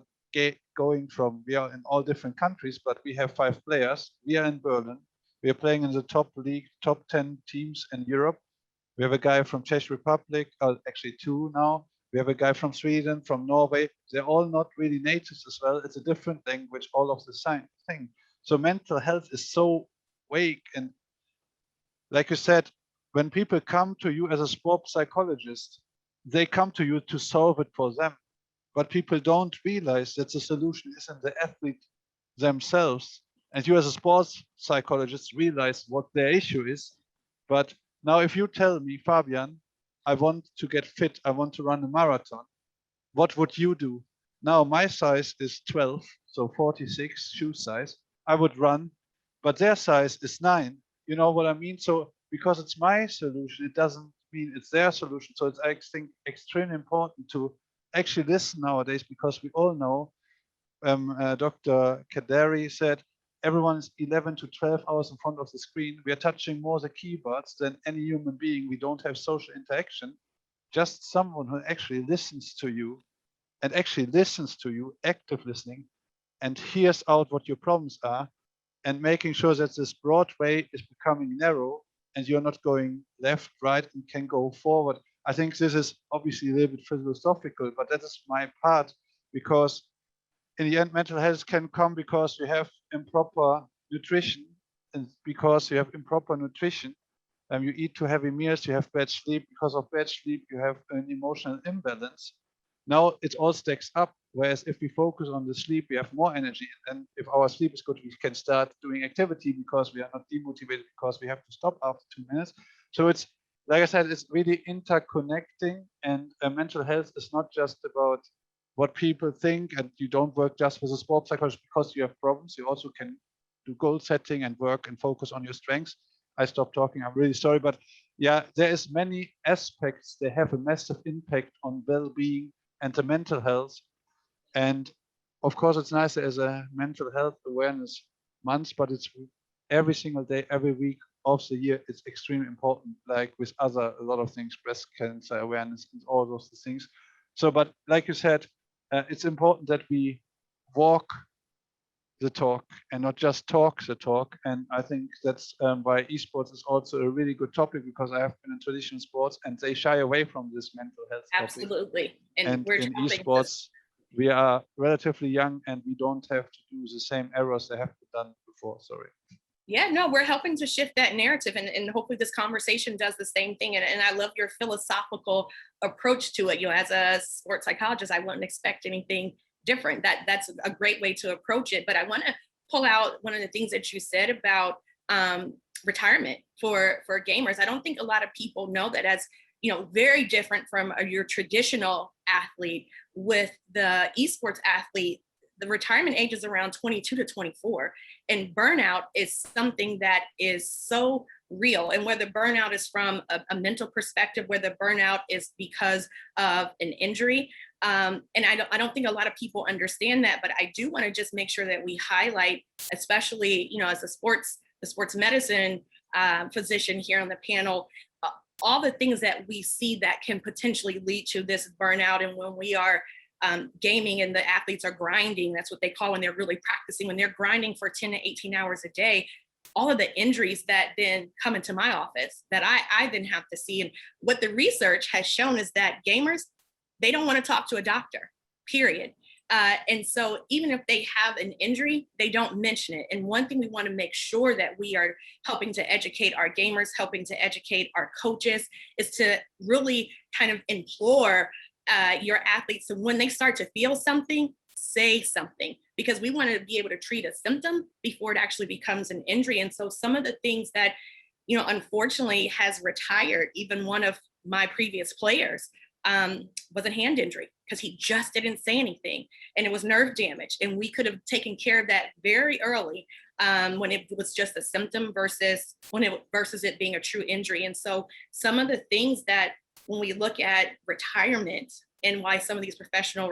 Speaker 5: going from, we are in all different countries, but we have 5 players. We are in Berlin. We are playing in the top league, top 10 teams in Europe. We have a guy from Czech Republic, actually 2 now. We have a guy from Sweden, from Norway. They're all not really natives as well. It's a different language, all of the same thing. So mental health is so vague. And like you said, when people come to you as a sports psychologist, they come to you to solve it for them. But people don't realize that the solution is in the athlete themselves. And you as a sports psychologist realize what their issue is. But now if you tell me, Fabian, I want to get fit, I want to run a marathon, what would you do? Now my size is 12, so 46 shoe size. I would run, but their size is 9. You know what I mean? So because it's my solution, it doesn't mean it's their solution. So it's, I think, extremely important to actually listen nowadays, because we all know, Dr. Kadari said, everyone is 11 to 12 hours in front of the screen. We are touching more the keyboards than any human being. We don't have social interaction. Just someone who actually listens to you, and actually listens to you, active listening, and hears out what your problems are, and making sure that this broad way is becoming narrow and you're not going left, right, and can go forward. I think this is obviously a little bit philosophical, but that is my part, because in the end, mental health can come because you have improper nutrition, and because you have improper nutrition, you eat too heavy meals, you have bad sleep. Because of bad sleep, you have an emotional imbalance. Now it all stacks up. Whereas if we focus on the sleep, we have more energy. And if our sleep is good, we can start doing activity because we are not demotivated because we have to stop after 2 minutes. So it's, like I said, it's really interconnecting, and mental health is not just about what people think, and you don't work just with a sports psychologist because you have problems. You also can do goal setting and work and focus on your strengths. I stopped talking, I'm really sorry, but yeah, there is many aspects. They have a massive impact on well-being and the mental health. And of course, it's nice as a mental health awareness month, but it's every single day, every week of the year. It's extremely important, like with a lot of things, breast cancer awareness and all those things. So, but like you said, it's important that we walk the talk and not just talk the talk. And I think that's why esports is also a really good topic, because I have been in traditional sports and they shy away from this mental health topic.
Speaker 2: Absolutely.
Speaker 5: And in esports, we are relatively young and we don't have to do the same errors they have done before. Sorry.
Speaker 2: Yeah, no, we're helping to shift that narrative, and hopefully this conversation does the same thing. And I love your philosophical approach to it. You know, as a sports psychologist, I wouldn't expect anything different. That's a great way to approach it. But I want to pull out one of the things that you said about retirement for gamers. I don't think a lot of people know that, as you know, very different from your traditional athlete. With the esports athlete, the retirement age is around 22 to 24, and burnout is something that is so real. And whether burnout is from a mental perspective, whether burnout is because of an injury, and I don't think a lot of people understand that, but I do want to just make sure that we highlight, especially, you know, as the sports medicine physician here on the panel, all the things that we see that can potentially lead to this burnout. And when we are gaming and the athletes are grinding, that's what they call when they're really practicing, when they're grinding for 10 to 18 hours a day, all of the injuries that then come into my office that I then have to see. And what the research has shown is that gamers, they don't want to talk to a doctor, period. And so even if they have an injury, they don't mention it. And one thing we want to make sure that we are helping to educate our gamers, helping to educate our coaches, is to really kind of implore your athletes to, when they start to feel something, say something, because we want to be able to treat a symptom before it actually becomes an injury. And so some of the things that unfortunately has retired. Even one of my previous players was a hand injury because he just didn't say anything, and it was nerve damage. And we could have taken care of that very early when it was just a symptom versus it being a true injury. And so some of the things that when we look at retirement and why some of these professional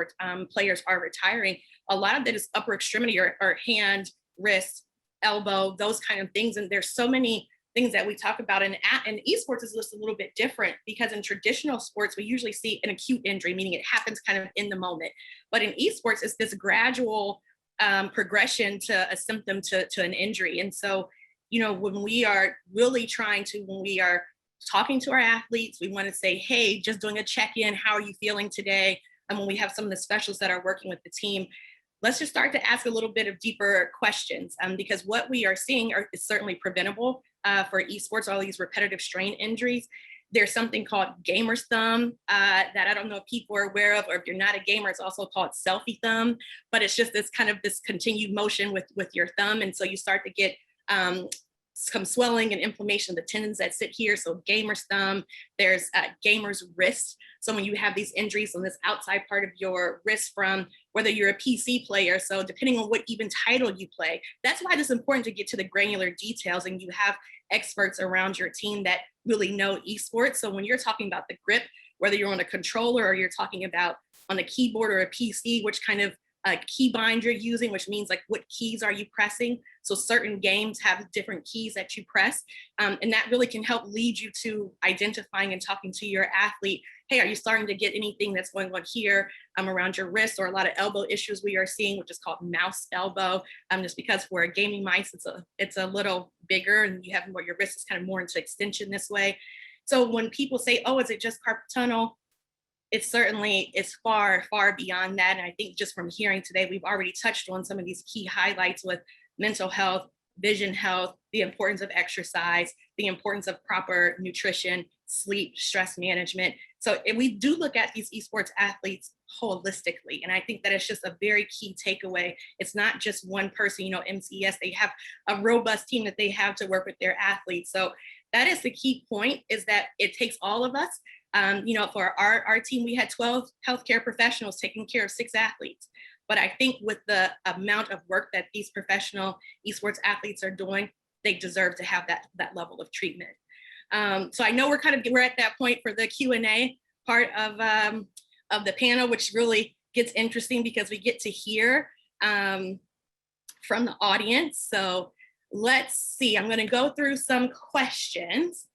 Speaker 2: players are retiring, a lot of that is upper extremity or hand, wrist, elbow, those kind of things. And there's so many things that we talk about in esports is just a little bit different, because in traditional sports, we usually see an acute injury, meaning it happens kind of in the moment. But in esports, it's this gradual progression to a symptom to an injury. And so, when we are really when we are talking to our athletes, we want to say, hey, just doing a check-in, how are you feeling today? And when we have some of the specialists that are working with the team, let's just start to ask a little bit of deeper questions, because what we are seeing is certainly preventable for esports, all these repetitive strain injuries. There's something called gamer's thumb that I don't know if people are aware of, or if you're not a gamer, it's also called selfie thumb, but it's just this kind of this continued motion with your thumb. And so you start to get some swelling and inflammation of the tendons that sit here. So gamer's thumb, there's gamer's wrist. So when you have these injuries on this outside part of your wrist from whether you're a PC player, so depending on what even title you play, that's why it's important to get to the granular details, and you have experts around your team that really know esports. So when you're talking about the grip, whether you're on a controller or you're talking about on a keyboard or a PC, which kind of key bind you're using, which means like what keys are you pressing. So certain games have different keys that you press, and that really can help lead you to identifying and talking to your athlete. Hey, are you starting to get anything that's going on here around your wrist, or a lot of elbow issues we are seeing, which is called mouse elbow, just because for a gaming mice, it's a little bigger and you have more, your wrist is kind of more into extension this way. So when people say, oh, is it just carpal tunnel? It certainly is far, far beyond that. And I think just from hearing today, we've already touched on some of these key highlights with mental health, vision health, the importance of exercise, the importance of proper nutrition, sleep, stress management. So we do look at these esports athletes holistically. And I think that it's just a very key takeaway. It's not just one person, MCS, they have a robust team that they have to work with their athletes. So that is the key point, is that it takes all of us. For our team, we had 12 healthcare professionals taking care of 6 athletes. But I think with the amount of work that these professional esports athletes are doing, they deserve to have that level of treatment. So I know we're at that point for the Q&A part of the panel, which really gets interesting because we get to hear from the audience. So let's see, I'm going to go through some questions.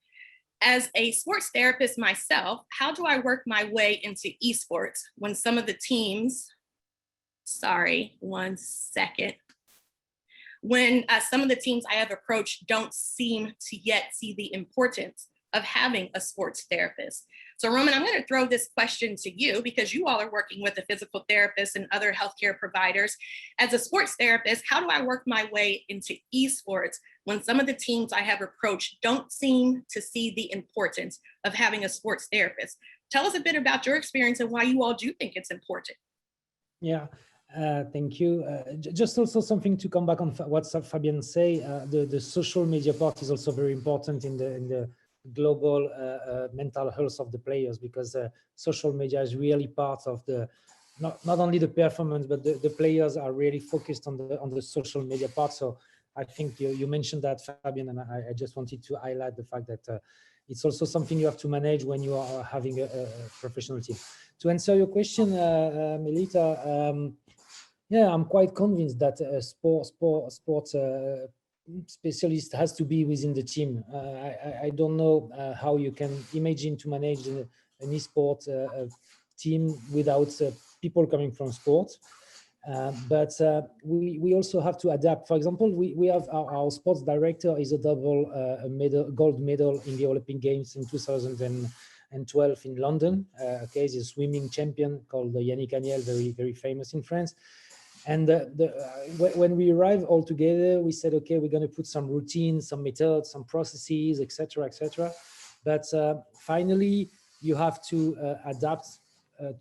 Speaker 2: As a sports therapist myself, how do I work my way into esports when some of the teams, when some of the teams I have approached don't seem to yet see the importance of having a sports therapist? So Roman, I'm going to throw this question to you because you all are working with a physical therapist and other healthcare providers. As a sports therapist, how do I work my way into esports when some of the teams I have approached don't seem to see the importance of having a sports therapist? Tell us a bit about your experience and why you all do think it's important.
Speaker 6: Yeah, thank you. Just also something to come back on what Fabian say. The social media part is also very important in the global mental health of the players, because social media is really part of the not only the performance, but the players are really focused on the social media part. So I think you mentioned that, Fabian, and I just wanted to highlight the fact that it's also something you have to manage when you are having a professional team. To answer your question, Melita, yeah, I'm quite convinced that a sports specialist has to be within the team. I don't know how you can imagine to manage an esport team without people coming from sports. But we also have to adapt. For example, we have our sports director is a double gold medal in the Olympic Games in 2012 in London. Okay, he's a swimming champion called Yannick Agnel, very, very famous in France. And when we arrived all together, we said, okay, we're going to put some routines, some methods, some processes, etc., etc. But finally, you have to adapt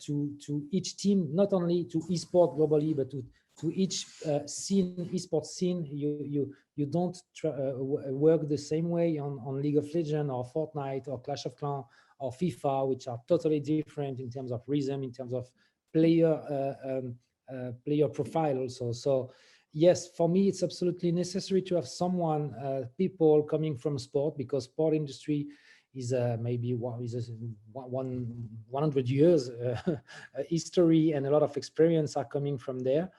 Speaker 6: to each team, not only to esport globally, but each scene, esports scene. You don't work the same way on League of Legends or Fortnite or Clash of Clans or FIFA, which are totally different in terms of rhythm, in terms of player player profile also. So yes, for me, it's absolutely necessary to have someone, people coming from sport, because sport industry is maybe 100 years history, and a lot of experience are coming from there.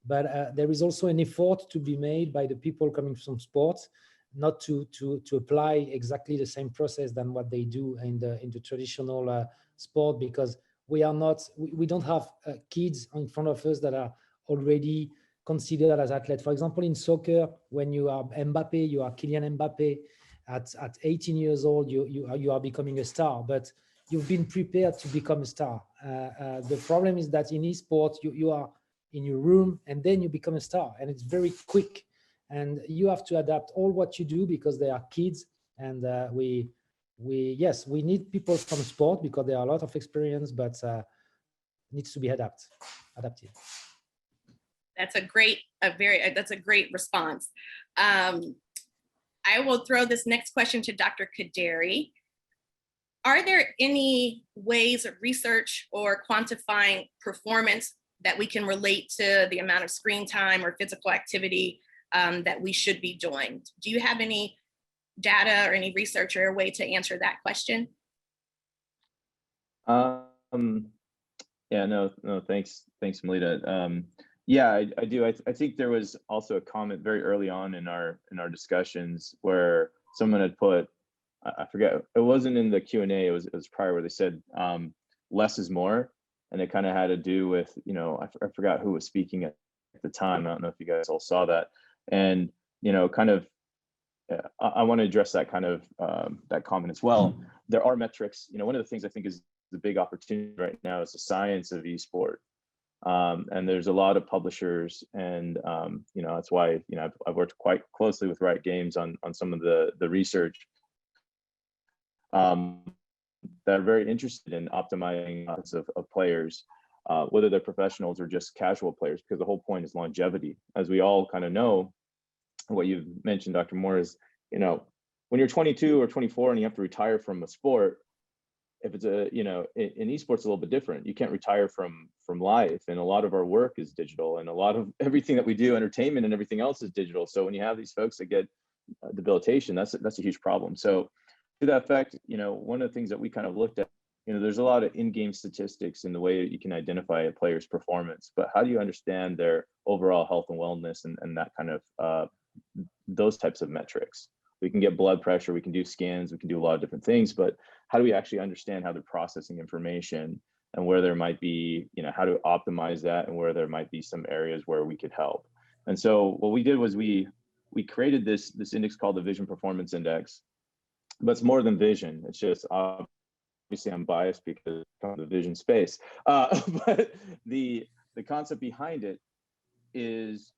Speaker 6: But there is also an effort to be made by the people coming from sports, not to apply exactly the same process than what they do in the traditional sport, because we don't have kids in front of us that are already considered as athletes. For example, in soccer, when you are Mbappe, you are Kylian Mbappe. At 18 years old, you are becoming a star, but you've been prepared to become a star. The problem is that in esports, you are in your room and then you become a star, and it's very quick. And you have to adapt all what you do because they are kids. And we need people from sport because there are a lot of experience, but needs to be adapted.
Speaker 2: That's a great response. I will throw this next question to Dr. Kaderi. Are there any ways of research or quantifying performance that we can relate to the amount of screen time or physical activity that we should be doing? Do you have any data or any research or a way to answer that question?
Speaker 3: Yeah, no, thanks, Melita. Yeah, I do. I think there was also a comment very early on in our discussions where someone had put, I forget, it wasn't in the Q&A, it was prior, where they said less is more, and it kind of had to do with, I forgot who was speaking at the time. I don't know if you guys all saw that, and kind of I want to address that kind of that comment as well. There are metrics. One of the things I think is the big opportunity right now is the science of esport. And there's a lot of publishers, and that's why I've worked quite closely with Riot Games on some of the research that are very interested in optimizing of players, whether they're professionals or just casual players, because the whole point is longevity. As we all kind of know, what you've mentioned, Dr. Moore, is when you're 22 or 24 and you have to retire from a sport, if it's in esports, it's a little bit different. You can't retire from life, and a lot of our work is digital, and a lot of everything that we do, entertainment and everything else, is digital. So when you have these folks that get debilitation, that's a huge problem. So to that effect, one of the things that we kind of looked at, there's a lot of in-game statistics in the way that you can identify a player's performance, but how do you understand their overall health and wellness and that kind of those types of metrics? We can get blood pressure, we can do scans, we can do a lot of different things, but how do we actually understand how they're processing information, and where there might be, how to optimize that, and where there might be some areas where we could help? And so what we did was we created this index called the Vision Performance Index, but it's more than vision. It's just, obviously I'm biased because of the vision space, but the concept behind it is,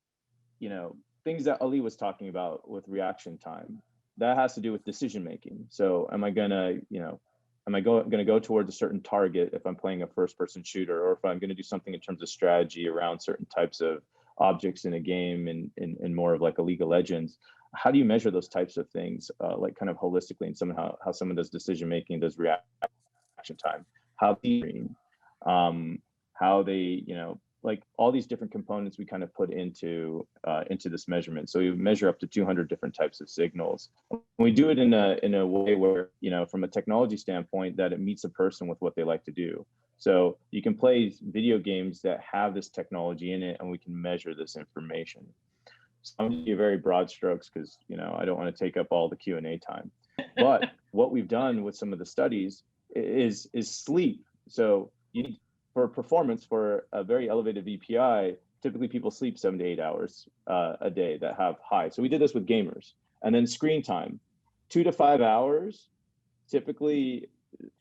Speaker 3: things that Ali was talking about with reaction time. That has to do with decision making. So am I gonna go towards a certain target if I'm playing a first-person shooter, or if I'm gonna do something in terms of strategy around certain types of objects in a game, and more of like a League of Legends? How do you measure those types of things, like kind of holistically, and somehow how someone does decision making, does reaction time, how they, like all these different components we kind of put into this measurement. So you measure up to 200 different types of signals. We do it in a way where, from a technology standpoint, that it meets a person with what they like to do. So you can play video games that have this technology in it, and we can measure this information. So I'm gonna give very broad strokes because I don't want to take up all the Q&A time. But what we've done with some of the studies is sleep. So you need, for performance, for a very elevated VPI, typically people sleep 7 to 8 hours a day that have high. So we did this with gamers. And then screen time, 2 to 5 hours. Typically,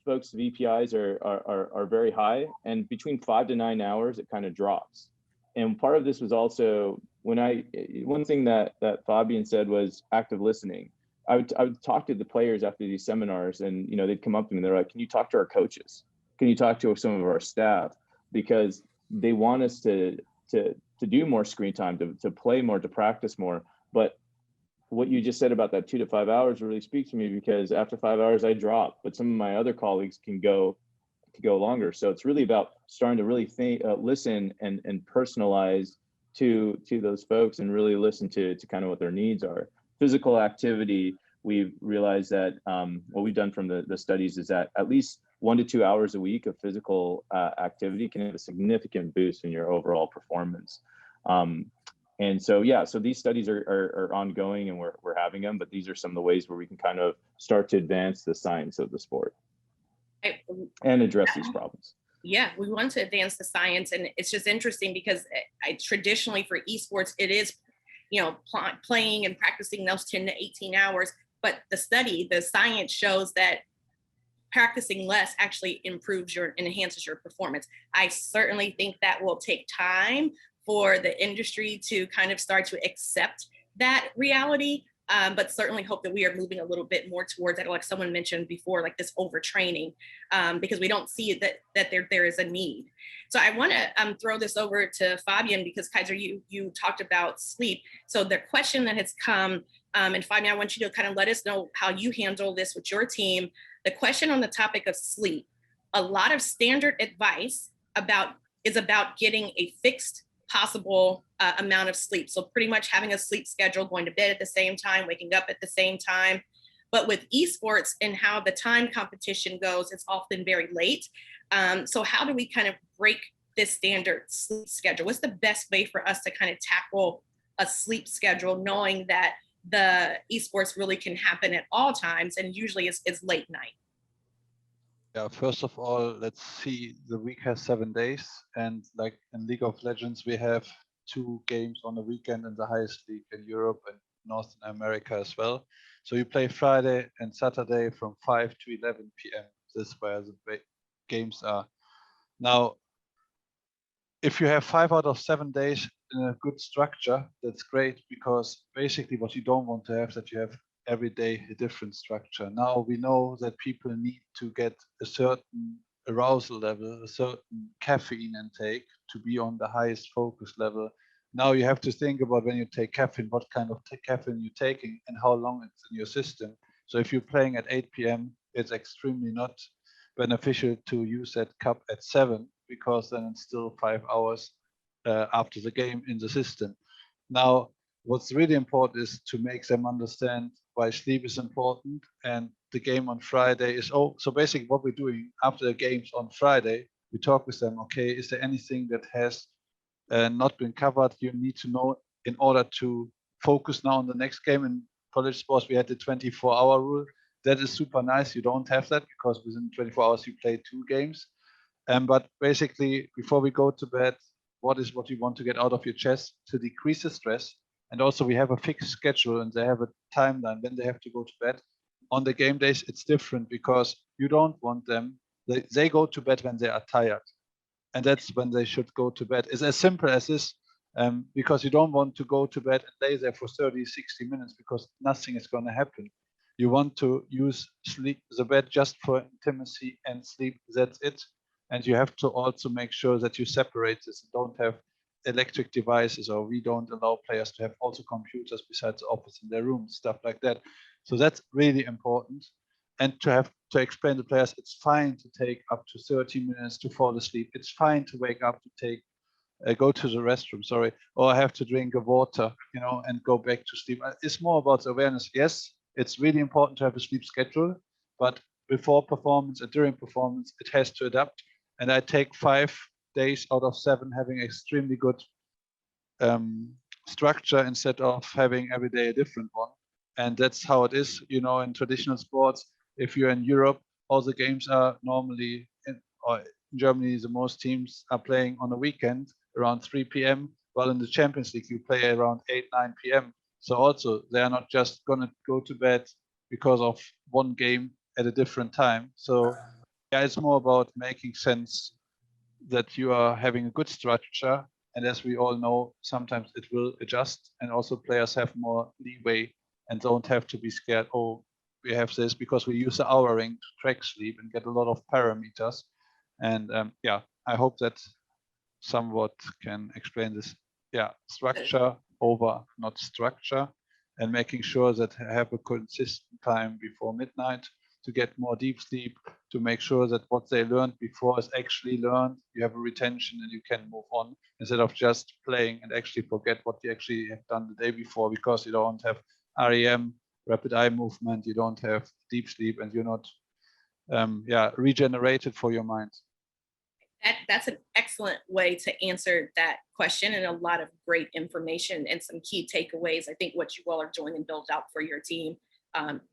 Speaker 3: folks' VPIs are very high, and between 5 to 9 hours, it kind of drops. And part of this was also one thing that Fabian said was active listening. I would talk to the players after these seminars, and they'd come up to me and they're like, "Can you talk to our coaches? Can you talk to some of our staff?" Because they want us to to do more screen time, to play more, to practice more. But what you just said about that 2 to 5 hours really speaks to me, because after 5 hours I drop, but some of my other colleagues can go longer. So it's really about starting to really think, listen and personalize to those folks, and really listen to kind of what their needs are. Physical activity, we've realized that what we've done from the studies is that at least 1 to 2 hours a week of physical activity can have a significant boost in your overall performance. And so, yeah, so these studies are ongoing, and we're having them, but these are some of the ways where we can kind of start to advance the science of the sport and address these problems.
Speaker 2: Yeah, we want to advance the science, and it's just interesting because traditionally for esports, it is, playing and practicing those 10 to 18 hours, but the science shows that practicing less actually improves and enhances your performance. I certainly think that will take time for the industry to kind of start to accept that reality, but certainly hope that we are moving a little bit more towards that, like someone mentioned before, like this overtraining, because we don't see that there is a need. So I want to throw this over to Fabian, because Kaiser, you talked about sleep. So the question that has come, and Fabian, I want you to kind of let us know how you handle this with your team. The question on the topic of sleep, a lot of standard advice is about getting a fixed possible amount of sleep. So pretty much having a sleep schedule, going to bed at the same time, waking up at the same time. But with esports and how the time competition goes, it's often very late. So how do we kind of break this standard sleep schedule? What's the best way for us to kind of tackle a sleep schedule, knowing that the esports really can happen at all times, and usually it's late night?
Speaker 5: Yeah, first of all, let's see, the week has 7 days, and like in League of Legends, we have 2 games on the weekend in the highest league in Europe and North America as well. So you play Friday and Saturday from 5 to 11 p.m. This is where the games are. Now, if you have 5 out of 7 days in a good structure, that's great, because basically what you don't want to have is that you have every day a different structure. Now we know that people need to get a certain arousal level, a certain caffeine intake to be on the highest focus level. Now you have to think about, when you take caffeine, what kind of caffeine you're taking and how long it's in your system. So if you're playing at 8 p.m., it's extremely not beneficial to use that cup at 7, because then it's still 5 hours after the game in the system. Now, what's really important is to make them understand why sleep is important, and the game on Friday is, so basically what we're doing after the games on Friday, we talk with them, okay, is there anything that has not been covered you need to know in order to focus now on the next game? In college sports, we had the 24-hour rule. That is super nice. You don't have that, because within 24 hours you play 2 games. But basically, before we go to bed, what you want to get out of your chest to decrease the stress. And also we have a fixed schedule, and they have a timeline when they have to go to bed. On the game days, it's different, because you don't want them, they go to bed when they are tired. And that's when they should go to bed. It's as simple as this, because you don't want to go to bed and lay there for 30, 60 minutes, because nothing is going to happen. You want to use the bed just for intimacy and sleep. That's it. And you have to also make sure that you separate this and don't have electric devices, or we don't allow players to have also computers besides the office in their rooms, stuff like that. So that's really important. And to explain to players, it's fine to take up to 30 minutes to fall asleep. It's fine to wake up to go to the restroom, or have to drink a water, and go back to sleep. It's more about awareness. Yes, it's really important to have a sleep schedule, but before performance and during performance, it has to adapt. And I take 5 days out of 7 having extremely good structure, instead of having every day a different one. And that's how it is, in traditional sports. If you're in Europe, all the games are normally, in Germany, the most teams are playing on a weekend around 3 p.m. While in the Champions League, you play around 8, 9 p.m. So also, they are not just going to go to bed because of one game at a different time. So yeah, it's more about making sense that you are having a good structure. And as we all know, sometimes it will adjust, and also players have more leeway and don't have to be scared, we have this, because we use the hour ring to track sleep and get a lot of parameters. And yeah, I hope that somewhat can explain this. Yeah, structure over not structure, and making sure that I have a consistent time before midnight to get more deep sleep, to make sure that what they learned before is actually learned. You have a retention and you can move on instead of just playing and actually forget what you actually have done the day before, because you don't have REM, rapid eye movement, you don't have deep sleep, and you're not regenerated for your mind.
Speaker 2: That's an excellent way to answer that question, and a lot of great information and some key takeaways. I think what you all are doing and build out for your team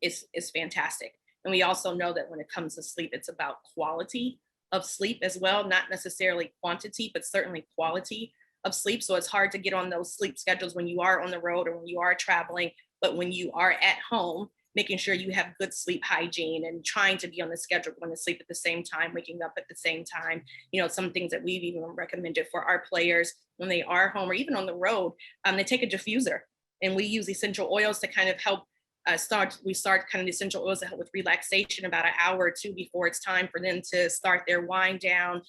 Speaker 2: is fantastic. And we also know that when it comes to sleep, it's about quality of sleep as well, not necessarily quantity, but certainly quality of sleep. So it's hard to get on those sleep schedules when you are on the road or when you are traveling, but when you are at home, making sure you have good sleep hygiene and trying to be on the schedule, going to sleep at the same time, waking up at the same time. You know, some things that we've even recommended for our players when they are home or even on the road, they take a diffuser, and we use essential oils to kind of help start kind of essential oils to help with relaxation about an hour or two before it's time for them to start their wind down.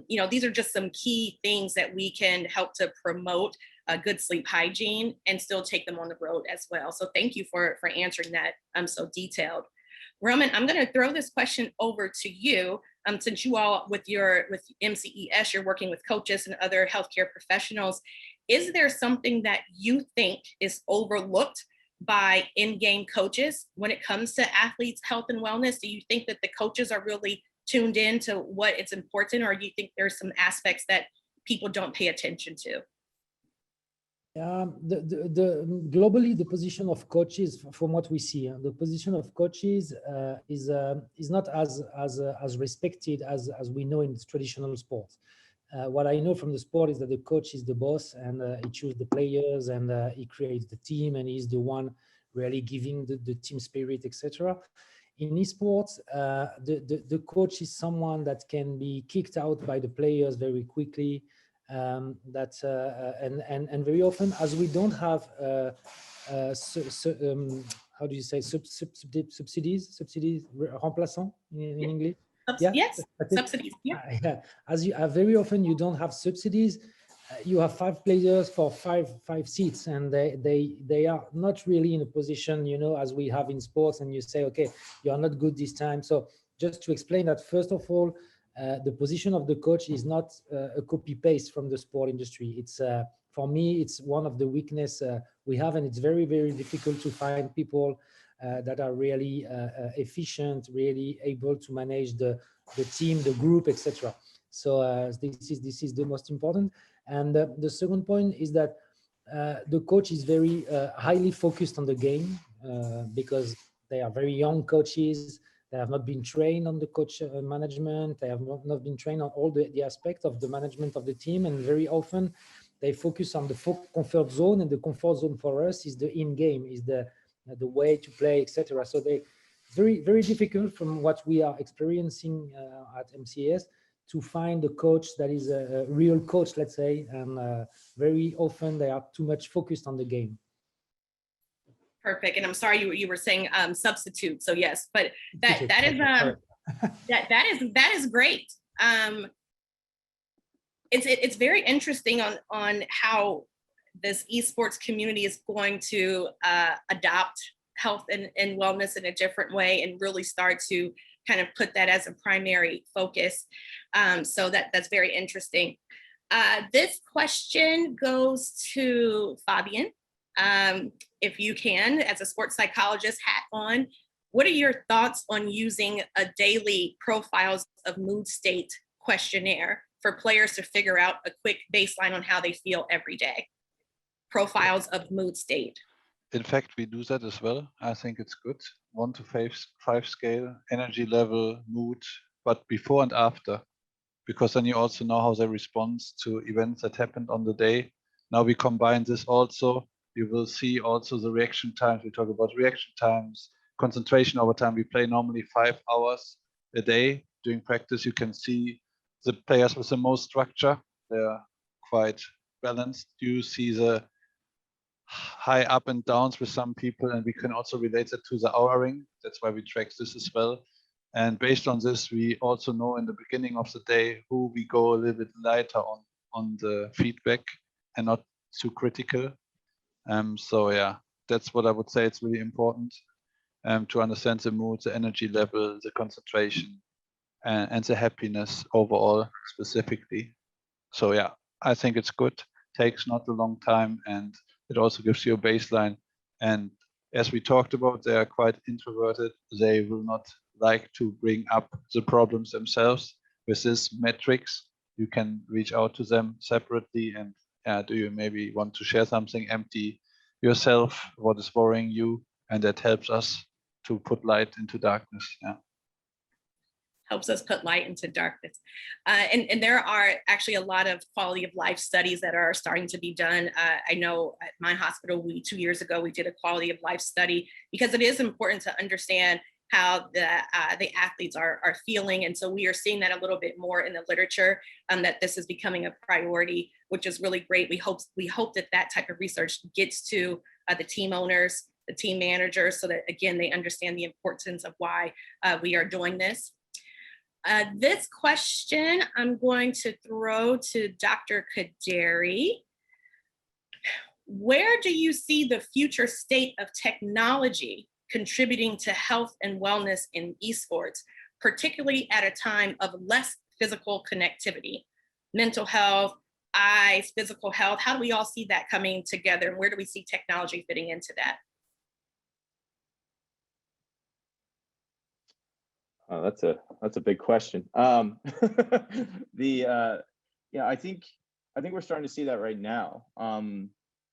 Speaker 2: You know, these are just some key things that we can help to promote good sleep hygiene and still take them on the road as well. So thank you for answering that so detailed. Roman, I'm going to throw this question over to you. Since you all with MCES, you're working with coaches and other healthcare professionals. Is there something that you think is overlooked by in-game coaches when it comes to athletes' health and wellness? Do you think that the coaches are really tuned in to what it's important, or do you think there's some aspects that people don't pay attention to?
Speaker 6: Globally, the position of coaches, from what we see, the position of coaches is not as respected as we know in traditional sports. What I know from the sport is that the coach is the boss, and he chooses the players, and he creates the team, and he's the one really giving the team spirit, etc. In esports, the coach is someone that can be kicked out by the players very quickly. And very often, as we don't have how do you say subsidies remplaçants in English?
Speaker 2: Yes, subsidies.
Speaker 6: Yeah. As you very often you don't have subsidies. You have 5 players for five seats, and they are not really in a position, you know, as we have in sports, and you say, okay, you are not good this time. So just to explain that, first of all, the position of the coach is not a copy paste from the sport industry. It's for me, it's one of the weakness we have, and it's very, very difficult to find people that are really efficient, really able to manage the team, the group, etc. So this is the most important. And the second point is that the coach is very highly focused on the game because they are very young coaches. They have not been trained on the coach management. They have not been trained on all the aspects of the management of the team. And very often they focus on the comfort zone, and the comfort zone for us is the in-game, is the way to play, etc. So they very, very difficult from what we are experiencing at MCS to find a coach that is a real coach, let's say. And very often they are too much focused on the game.
Speaker 2: Perfect. And I'm sorry you were saying substitute. So yes, but that is great. It's very interesting on how this esports community is going to adopt health and wellness in a different way and really start to kind of put that as a primary focus. So that's very interesting. This question goes to Fabian. If you can, as a sports psychologist hat on, what are your thoughts on using a daily profiles of mood state questionnaire for players to figure out a quick baseline on how they feel every day? Profiles of mood state.
Speaker 5: In fact, we do that as well. I think it's good. 1 to 5 scale, energy level, mood, but before and after, because then you also know how they respond to events that happened on the day. Now we combine this also. You will see also the reaction times. We talk about reaction times, concentration over time. We play normally 5 hours a day. During practice, you can see the players with the most structure. They're quite balanced. You see the high up and downs with some people, and we can also relate that to the houring. That's why we track this as well. And based on this, we also know in the beginning of the day who we go a little bit lighter on, on the feedback and not too critical. So yeah, that's what I would say. It's really important to understand the mood, the energy level, the concentration, and the happiness overall specifically. So yeah, I think it's good. Takes not a long time, and it also gives you a baseline. And as we talked about, they are quite introverted. They will not like to bring up the problems themselves. With this metrics, you can reach out to them separately. And do you maybe want to share something, empty yourself, what is worrying you? And that helps us to put light into darkness. Yeah.
Speaker 2: Helps us put light into darkness. And there are actually a lot of quality of life studies that are starting to be done. I know at my hospital, 2 years ago, we did a quality of life study because it is important to understand how the athletes are feeling. And so we are seeing that a little bit more in the literature, that this is becoming a priority, which is really great. We hope that that type of research gets to the team owners, the team managers, so that, again, they understand the importance of why we are doing this. This question I'm going to throw to Dr. Kaderi. Where do you see the future state of technology contributing to health and wellness in esports, particularly at a time of less physical connectivity? Mental health, eyes, physical health, how do we all see that coming together? And where do we see technology fitting into that?
Speaker 3: Oh, that's a big question. Yeah, I think we're starting to see that right now.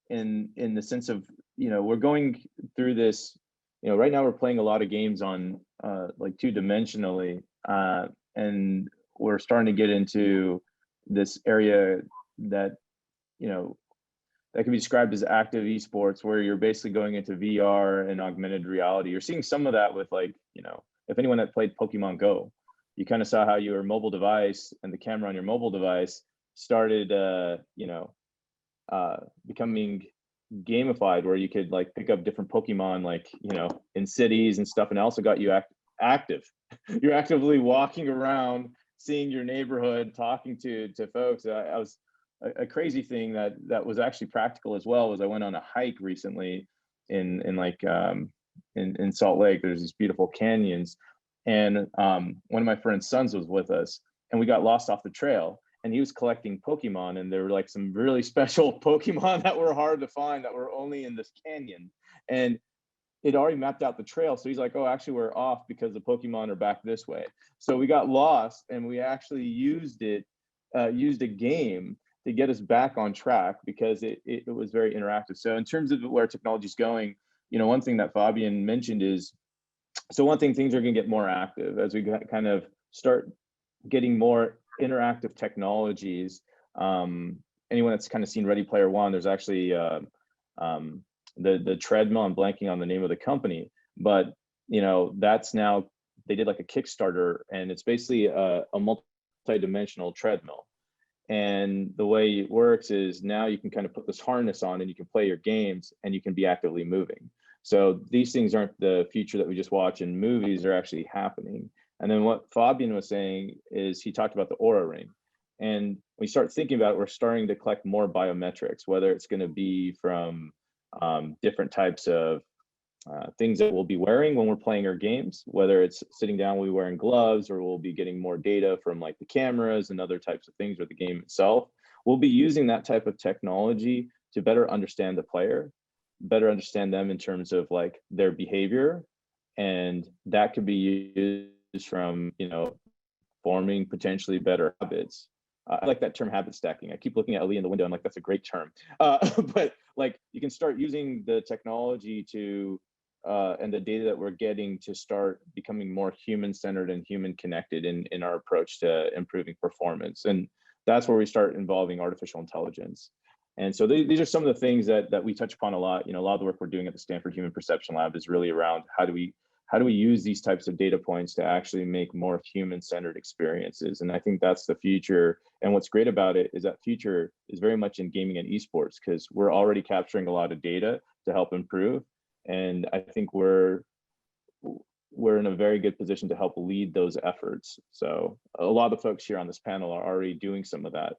Speaker 3: In the sense of, we're going through this. Right now we're playing a lot of games on like two-dimensionally, and we're starting to get into this area that that can be described as active esports, where you're basically going into VR and augmented reality. You're seeing some of that with, like, if anyone that played Pokemon Go, you kind of saw how your mobile device and the camera on your mobile device started, becoming gamified, where you could like pick up different Pokemon, like, in cities and stuff. And it also got you active. You're actively walking around, seeing your neighborhood, talking to folks. I was a crazy thing that was actually practical as well. Was I went on a hike recently in Salt Lake. There's these beautiful canyons, and one of my friend's sons was with us, and we got lost off the trail, and he was collecting Pokemon, and there were like some really special Pokemon that were hard to find, that were only in this canyon, and it already mapped out the trail. So he's like, oh, actually we're off because the Pokemon are back this way. So we got lost, and we actually used a game to get us back on track, because it was very interactive. So in terms of where technology is going, one thing that Fabian mentioned is, so one thing, things are going to get more active as we kind of start getting more interactive technologies. Anyone that's kind of seen Ready Player One, there's actually the treadmill. I'm blanking on the name of the company, but that's now, they did like a Kickstarter, and it's basically a multi-dimensional treadmill. And the way it works is, now you can kind of put this harness on, and you can play your games, and you can be actively moving. So these things aren't the future that we just watch in movies, they're actually happening. And then what Fabian was saying is, he talked about the Aura Ring. And when we start thinking about it, we're starting to collect more biometrics, whether it's going to be from different types of things that we'll be wearing when we're playing our games, whether it's sitting down, we'll be wearing gloves, or we'll be getting more data from like the cameras and other types of things, or the game itself. We'll be using that type of technology to better understand the player, better understand them in terms of like their behavior. And that could be used from, forming potentially better habits. I like that term, habit stacking. I keep looking at Ali in the window, and like, that's a great term. But like, you can start using the technology to and the data that we're getting to start becoming more human-centered and human-connected in our approach to improving performance. And that's where we start involving artificial intelligence. And so these are some of the things that we touch upon a lot. A lot of the work we're doing at the Stanford Human Perception Lab is really around how do we use these types of data points to actually make more human-centered experiences. And I think that's the future. And what's great about it is that future is very much in gaming and esports, because we're already capturing a lot of data to help improve. And I think we're in a very good position to help lead those efforts. So a lot of the folks here on this panel are already doing some of that.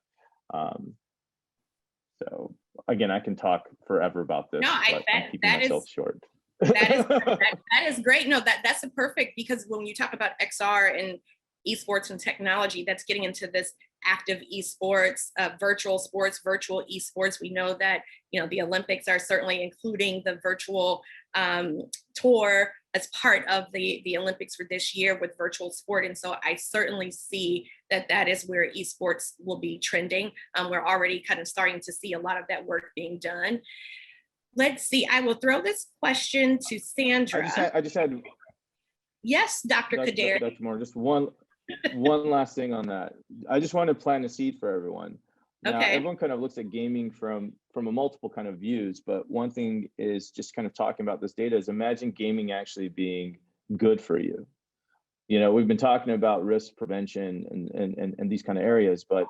Speaker 3: So again, I can talk forever about this,
Speaker 2: No,
Speaker 3: but I'm keeping myself short.
Speaker 2: That is great. No, that's a perfect, because when you talk about XR and esports and technology, that's getting into this active esports, virtual sports, virtual esports. We know that, you know, the Olympics are certainly including the virtual tour as part of the Olympics for this year with virtual sport. And so I certainly see that that is where esports will be trending. We're already kind of starting to see a lot of that work being done. Let's see, I will throw this question to Sandra.
Speaker 3: I just had
Speaker 2: Yes, Dr. Kader.
Speaker 3: Dr. Moore, just one last thing on that. I just want to plant a seed for everyone. Now,
Speaker 2: Okay.
Speaker 3: everyone kind of looks at gaming from a multiple kind of views, but one thing is just kind of talking about this data is imagine gaming actually being good for you. You know, we've been talking about risk prevention and these kind of areas, but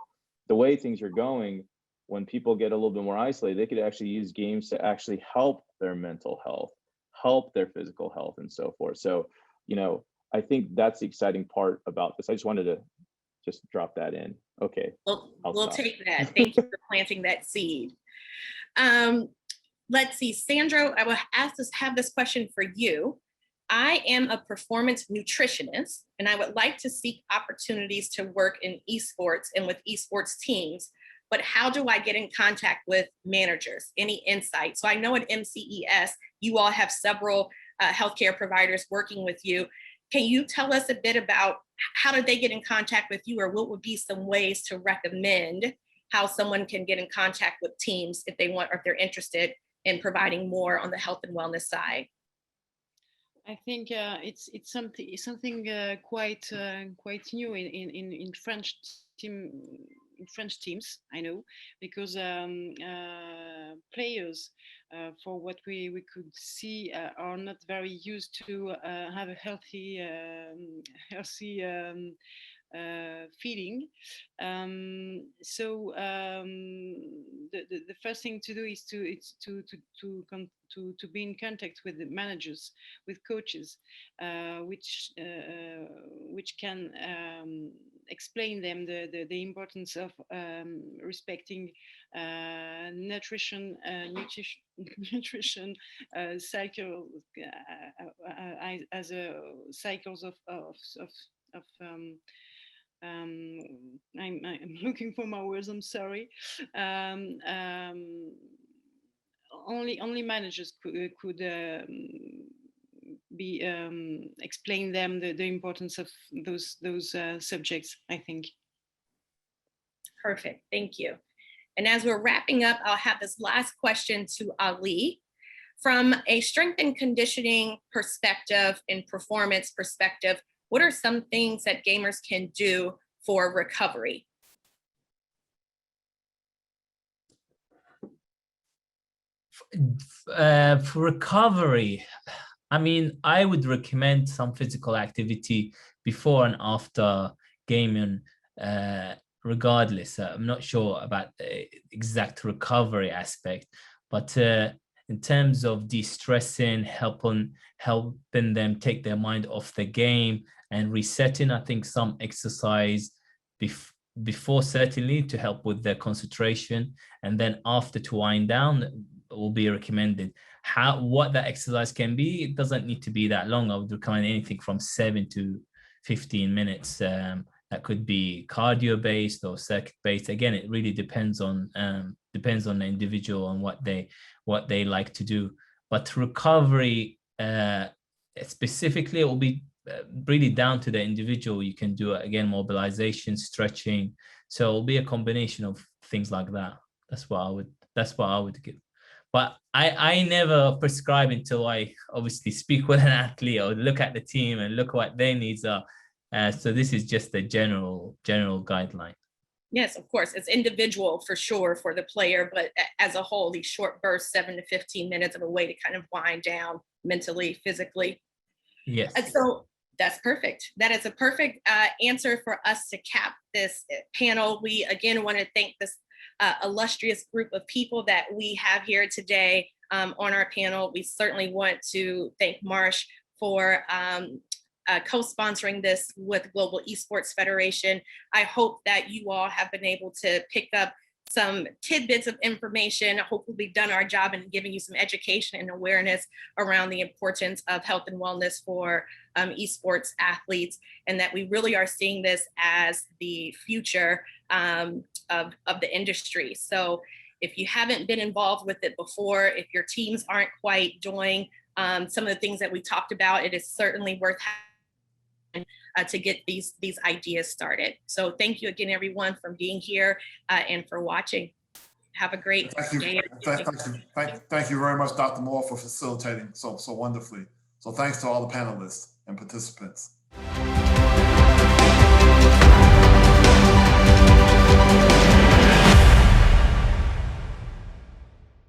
Speaker 3: the way things are going, when people get a little bit more isolated, they could actually use games to actually help their mental health, help their physical health, and so forth. So, you know, I think that's the exciting part about this. I just wanted to just drop that in. Okay.
Speaker 2: We'll take that. Thank you for planting that seed. Let's see, Sandra, I will have this question for you. I am a performance nutritionist, and I would like to seek opportunities to work in esports and with esports teams, but how do I get in contact with managers? Any insight? So I know at MCES, you all have several healthcare providers working with you. Can you tell us a bit about how did they get in contact with you, or what would be some ways to recommend how someone can get in contact with teams if they want, or if they're interested in providing more on the health and wellness side?
Speaker 7: I think it's something quite new in French teams. I know, because players, for what we could see, are not very used to have a healthy feeling. So the first thing to do is to be in contact with the managers, with coaches, which can explain them the importance of respecting nutrition cycle as a cycles of I'm looking for my words. I'm sorry. Only managers could be explain them the importance of those subjects, I think.
Speaker 2: Perfect, thank you. And as we're wrapping up, I'll have this last question to Ali. From a strength and conditioning perspective and performance perspective, what are some things that gamers can do for recovery?
Speaker 4: For recovery, I mean, I would recommend some physical activity before and after gaming, regardless. I'm not sure about the exact recovery aspect, but in terms of de-stressing, helping them take their mind off the game and resetting, I think some exercise before certainly to help with their concentration, and then after to wind down will be recommended. What that exercise can be, it doesn't need to be that long. I would recommend anything from 7 to 15 minutes. That could be cardio based or circuit based. Again, it really depends on the individual and what they like to do. But recovery specifically, it will be really down to the individual. You can do again mobilization, stretching. So it'll be a combination of things like that. That's what I would give. But I never prescribe until I obviously speak with an athlete or look at the team and look what their needs are. So this is just a general guideline.
Speaker 2: Yes, of course, it's individual for sure for the player, but as a whole, these short bursts, 7 to 15 minutes of a way to kind of wind down mentally, physically.
Speaker 4: Yes.
Speaker 2: And so that's perfect. That is a perfect answer for us to cap this panel. We again want to thank this illustrious group of people that we have here today. on our panel. We certainly want to thank Marsh for co-sponsoring this with Global Esports Federation. I hope that you all have been able to pick up some tidbits of information. Hopefully we've done our job in giving you some education and awareness around the importance of health and wellness for esports athletes, and that we really are seeing this as the future of the industry. So if you haven't been involved with it before, if your teams aren't quite doing some of the things that we talked about, it is certainly worth to get these ideas started. So thank you again, everyone, for being here and for watching. Have a great day.
Speaker 1: Thank you very much, Dr. Moore, for facilitating so wonderfully. So thanks to all the panelists and participants.